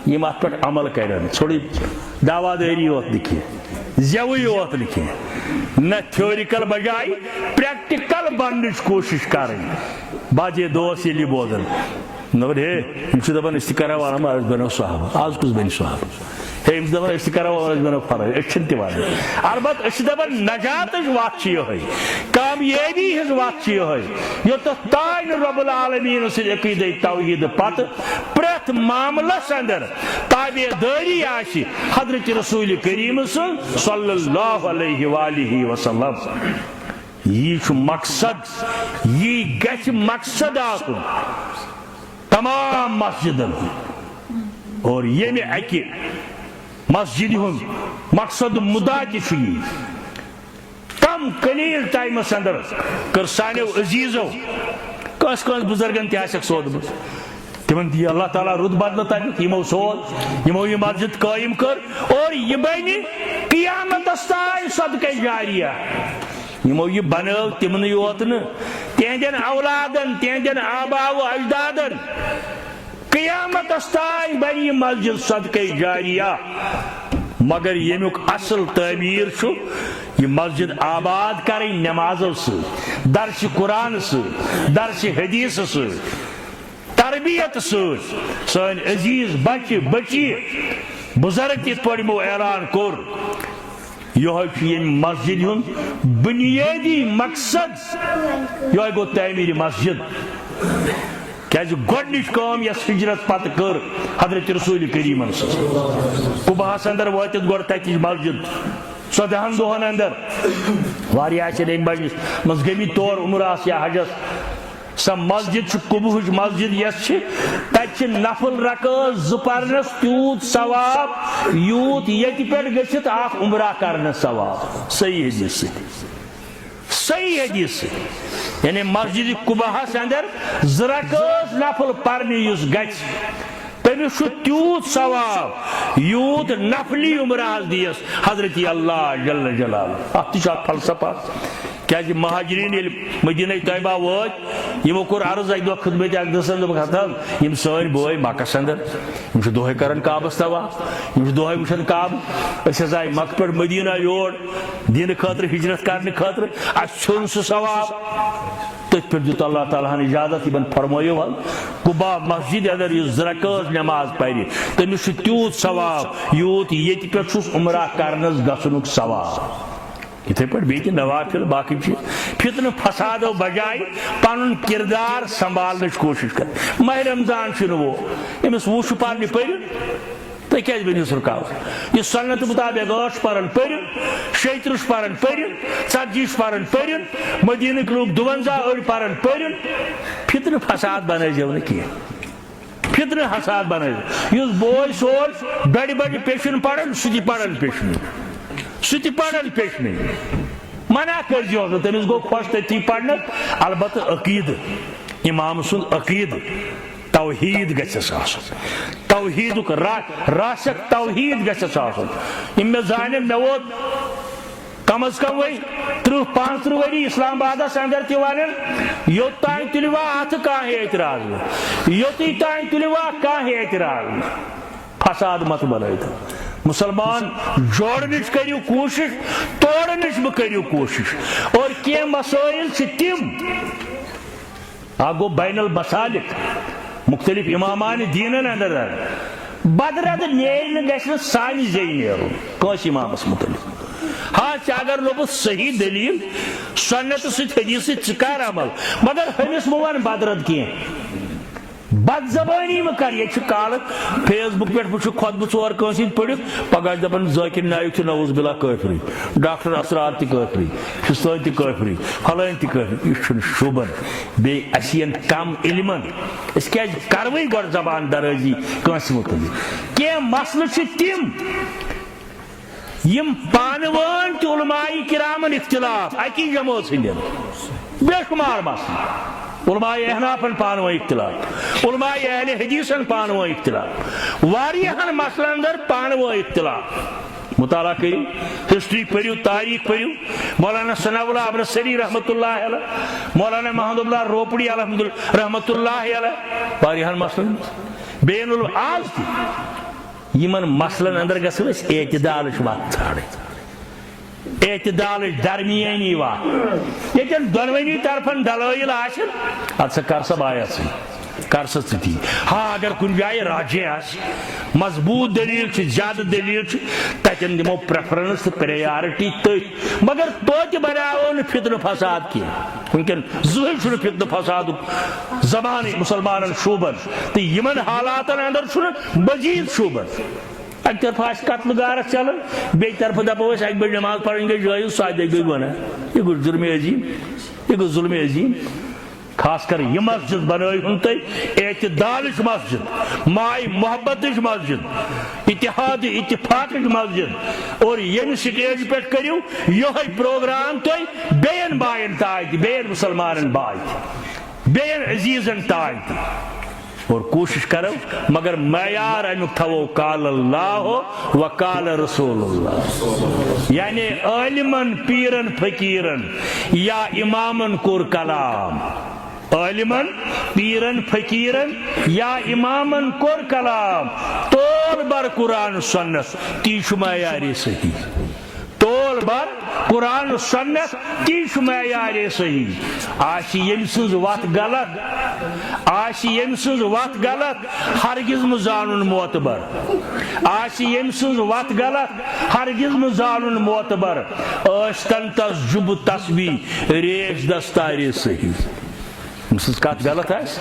یہ ات پہ عمل کرن تھوڑی دعویٰ داری یوت لکھے زیوی یوت لکھے نہ تھیوریکل بجائے پریکٹیکل بننچ کوشش کریں. باجے دوست یلی بوزن نور ہے ہم دپان اس کرا والا آج بنو صحابہ آج کس بن صحابہ ہے ہم دپان اس کرا والا بنو فرق اس تہ البتہ اس دپان نجات وت یہ کامیابی ہز وت یہ یوت تان رب العالمین سن عقیدہ توحید پتہ پریت معاملس اندر تابع داری آسی حضرت رسول کریم صلی اللہ علیہ وآلہ وسلم. یہ مقصد یہ گھ مقصد آسن تمام مسجدن اور یمہ اکہ مسجد ہن مقصد مدعا تہ کم قلیل ٹائمس اندر کر سانو عزیزو کس کس بزرگن تہ آسک سودمت تمن دی اللہ تعالیٰ رد بدل تک یمو سود یمو یہ مسجد قائم کر اور یہ بنی قیامت تائیں صدقہ جاریہ. یمو یہ بنو تمن یوت تہندین اولادن تہندین آبا و اجدادن قیامت تائیں بنی مسجد صدقہ جاریہ. مگر یمیک اصل تعمیر یہ مسجد آباد کریں نمازو سے درس قرآن سے درس حدیث سے تربیت سن عزیز بچہ بچی بزرگ تت پہ اعلان کور یہ مسجد ہن بنیادی مقصد یہ گو تعمیر مسجد کیازِ گۄڈنِچ کٲم یس ہجرت پتہ کر حضرت رسول کریم قباہس اندر وٲتِتھ گۄڈٕ تتِچ مسجد 14 دۄہن اندر واریاہ چھِ امہِ بجہِ منٛز گٔمٕتۍ تور عمرہس یا حجس سۄ مسجد چھِ قبہٕچ مسجد یس چھِ تتہِ چھِ نفل رکٲژ 2 پرنس تیوٗت ثواب یوٗت ییٚتہِ پٮ۪ٹھ گٔژھِتھ اکھ عمرہ کرنس ثواب. صحیح حدیث صحیح حدیث یعنی مسجد قباہس اندر 2 رکٲژ نفل پرنہِ یُس گژھِ تٔمِس چھُ تیوٗت ثواب یوٗت نفلی عمرہس دیس حضرت اللہ جل جلالہ. اتھ تہِ چھُ اکھ فلسفہ کیازِ مہاجرین ییٚلہِ مدینہ طیبہ وٲتۍ یمو کوٚر عرض اکہِ دۄہ خدمت اقدس دوٚپُکھ ہتہٕ یِم سٲنۍ بٲے مکس اندر یِم چھِ دۄہے کران کعبس طواف یِم چھِ دۄہے وٕچھان کعبہٕ أسۍ حظ آیہِ مکہ پٮ۪ٹھ مدینہ یور دینہٕ خٲطرٕ ہجرت کرنہٕ خٲطرٕ اَسہِ ژھیوٚن سُہ ثواب. تٔتھۍ پٮ۪ٹھ دیُت اللہ تعالیٰ ہن اجازت یِمن فرمٲیِو حظ قبا مسجد اندر یُس 2 رکٲژ نماز پرِ تٔمِس چھُ تیوٗت ثواب یوٗت ییٚتہِ پٮ۪ٹھ چھُس عمرہ کرنس گژھنُک ثواب. اتھے پہ بیٚیہِ نوافل باقی فتنہ فسادو بجائے پن کردار سنبھالنٕچ کوشش کر. ماہ رمضان وہ امس وُہ پرنہِ پٔرِو تُہۍ کیٛازِ بٔنِوس رُکاوٹ یہ سنت مطابق 8 پرن پٔرِو 36 پرن پٔرِو 40 پرن پٔرِو مدینٕکۍ لوٗکھ 52 أڑۍ پرن پٔرِو. فتنہ فساد بنٲیزیو نہٕ کینٛہہ فتنہ فساد بنٲیزیو. یُس بوے سوز بڑِ بڑِ پیشن پرن سُہ تہِ پرن پیشن سُہ تہِ پرن پیشن منع کٔرزیوس نہٕ تٔمِس گوٚو خۄش تٔتھی پرنس البتہ عقیدٕ امام سُنٛد عقیدٕ توحید گژھس آسُن توحیدُک راسک توحید گژھس آسُن. یِم مےٚ زانن مےٚ ووت کم از کم وی 30-35 ؤری اسلام آبادس اندر تہِ ونن یوٚتانۍ تُلوا اتھٕ کانٛہہ اعتراض یوٚتٕے تانۍ تُلوا کانٛہہ اعتراض فساد مت بنٲیِتھ. مسلمان جوڑنٕچ کٔرِو کوٗشش توڑنٕچ مہ کٔرِو کوٗشش. اور کینٛہہ مسٲیل چھِ تِم اکھ گوٚو بین المسالک مختلف امامان دیٖنن اندر بدرد نیرِ نہٕ گژھِ نہٕ سانہِ زیٚیہِ نیرُن کٲنٛسہِ امامس متعلق. ہاں ژےٚ اگر لوٚبُتھ صحیح دلیٖل سنتہٕ سۭتۍ حدیث سۭتۍ ژٕ کر عمل مگر ہُمِس مہ ون بدرد کینٛہہ بد زبانی مہ کر. یہ کالہٕ فیس بک پہ وچھو خطبہ 4 کٲنٛسہِ ہِنٛدۍ پٔرِتھ پگاہ دپان ذاکر نایک چھُ نعوذ باللہ کٲفری ڈاکٹر اسرار تہِ کٲفری حسین تہِ کٲفری فلٲنۍ تہِ کٲفری. یہ چھُنہٕ شوٗبان. بیٚیہِ اَسہِ یِن کم علمن أسۍ کیازِ کروٕے گۄڈٕ زبان درٲزی کٲنٛسہِ متعلق. کینٛہہ مسلہٕ چھِ تِم یم پانوان تہ علماء کرامن اختلاف اکی جماعت ہندین بے شمار مسئلہ علماء احنافن پانوان اختلاف علماء اہل حدیثن پانوان اختلاف واریہن مسئلہ اندر پانوان اختلاف مطالعہ کرو ہسٹری پڑھو تاریخ پڑھو مولانا ثناء اللہ ابرسری رحمۃ اللہ علیہ مولانا محمد اللہ روپڑی رحمۃ اللہ علیہ واریہن مسئلہ بین آج تہ یمن مسئلن اندر گژھو أسۍ اعتدالٕچ وتھ ژھانڈٕنۍ اعتدالٕچ درمیٲنی وتھ ییٚتٮ۪ن دۄنوٕنی طرفن دلٲیل آسن ادٕ سا کر سا بایا ژٕ کر سا ژٕ تی ہاں اگر کُنہِ جایہِ راجے آسہِ مضبوط دلیل چھِ زیادٕ دلیل چھِ تتٮ۪ن دِمو پریفرنس تہٕ پریارٹی تٔتھۍ مگر توتہِ بناوو نہٕ فتنہٕ فساد کینٛہہ وٕنکٮ۪ن زٕہٕنۍ چھُنہٕ فتنہٕ فسادُک زمانٕے مُسلمانن شوٗبن تہٕ یِمن حالاتن اندر چھُنہٕ مزیٖد شوٗبن اکہِ طرفہٕ آسہِ قتلہٕ غارت چلان بیٚیہِ طرفہٕ دپو أسۍ اکہِ بجہِ نماز پرٕنۍ گٔے جٲیز 7 گٔے گۄناہ یہِ گوٚو جُرمِ عظیٖم یہِ گوٚو ظُلمِ عظیٖم خاص کر یہ مسجد بنٲیہُن تُہۍ اعتدالٕچ مسجد ماے محبتٕچ مسجد اتحاد اتفاقٕچ مسجد اور ییٚمہِ سٹیج پٮ۪ٹھ کٔرِو یِہوٚے پروگرام تُہۍ بیٚیَن بایَن تانۍ تہِ بیٚیَن مُسلمانن باے تہِ بیٚیَن عزیٖزن تانۍ تہِ اور کوشش کرو مگر معیار امیک تھو قال اللہ و قال رسول اللہ یعنی عالمن پیرن فقیرن یا امامن کور کلام عالمن پیرن فقیرن یا امامن کور کلام طول بر قرآن سنت تی چھ معیار صحیح طول بر قرآن سنت تی چھ معیار صحیح آسی یم سنز وات غلط آسی یم سنز وات غلط ہرگز مزانن معتبر آسی یم سنز وات غلط ہرگز مزانن معتبر ٲسۍتن تس جب تسبیح ریش دستار صحیح سنز کت غلط آس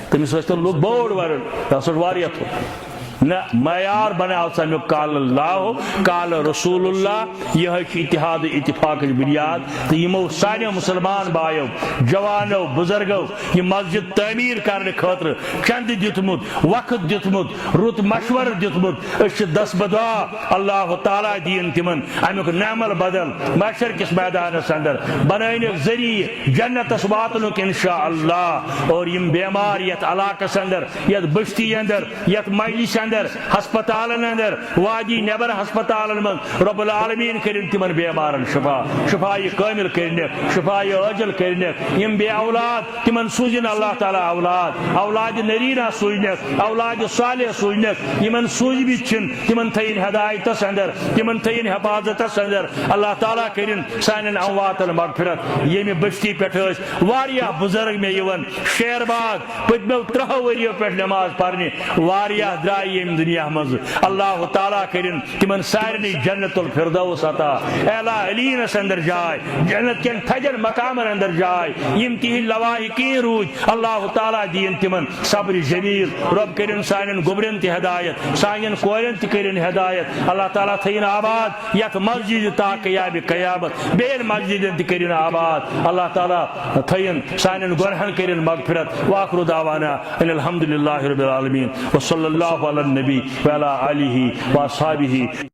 تمس ٲسۍتن لوگ بوڑ ورن تس واریاہ تھوٚد نہ معیار بناو سمیو قال اللہ قال رسول اللہ یہ اتحاد اتفاق بنیاد تو یمو سانیو مسلمان بایو جوانو بزرگو یہ مسجد تعمیر کرنے خاطر چند دتمت وقت دتمت رت مشور دتمت اس دس بدعا اللہ تعالی دین تمن امیک نعمل بدل محشر کس میدان اندر بنائن ذریعہ جنت واتنک انشاءاللہ اور یم بیمار یت علاقہ اندر یت بستی اندر یت مجلس اندر ہسپتالن اندر وادی نیبر ہسپتالن من رب العالمین کرن تمن بیمارن شفا شفای کامل کرنک شفای عاجل کرنک یم بے اولاد تمن سوزن اللہ تعالی اولاد اولاد نرینہ سوزنک اولاد صالح سوزنک یمن سوز بھی چھن تمن تھین ہدایتس اندر تمن تھین حفاظتس اندر اللہ تعالی کرن سانن امواتن مغفرت یم بستی پٹھ واریاہ بزرگ میں یون شیر باغ پتمو 3 وریو پہ نماز پرنی واریاہ درائے یم دنیا مز اللہ تعالیٰ کرن تمن سارنی جنت الفردوس عطا اعلی علینس اندر جائے جنت کن تھجن مقامن اندر جائے یم تہن لواحقین روز اللہ تعالیٰ دین تمن صبر جمیل رب کرن سانن گبرن تہ ہدایت سانن کورن تہ کرن ہدایت اللہ تعالیٰ تھین آباد یت مسجد تا قیام قیامت بین مسجد تہ کرن آباد اللہ تعالیٰ تھین سانن گنہن کرن مغفرت واخر دعوانا ان الحمد للہ رب العالمین وصلی اللہ علی النبی وعلی آلہ واصحابہ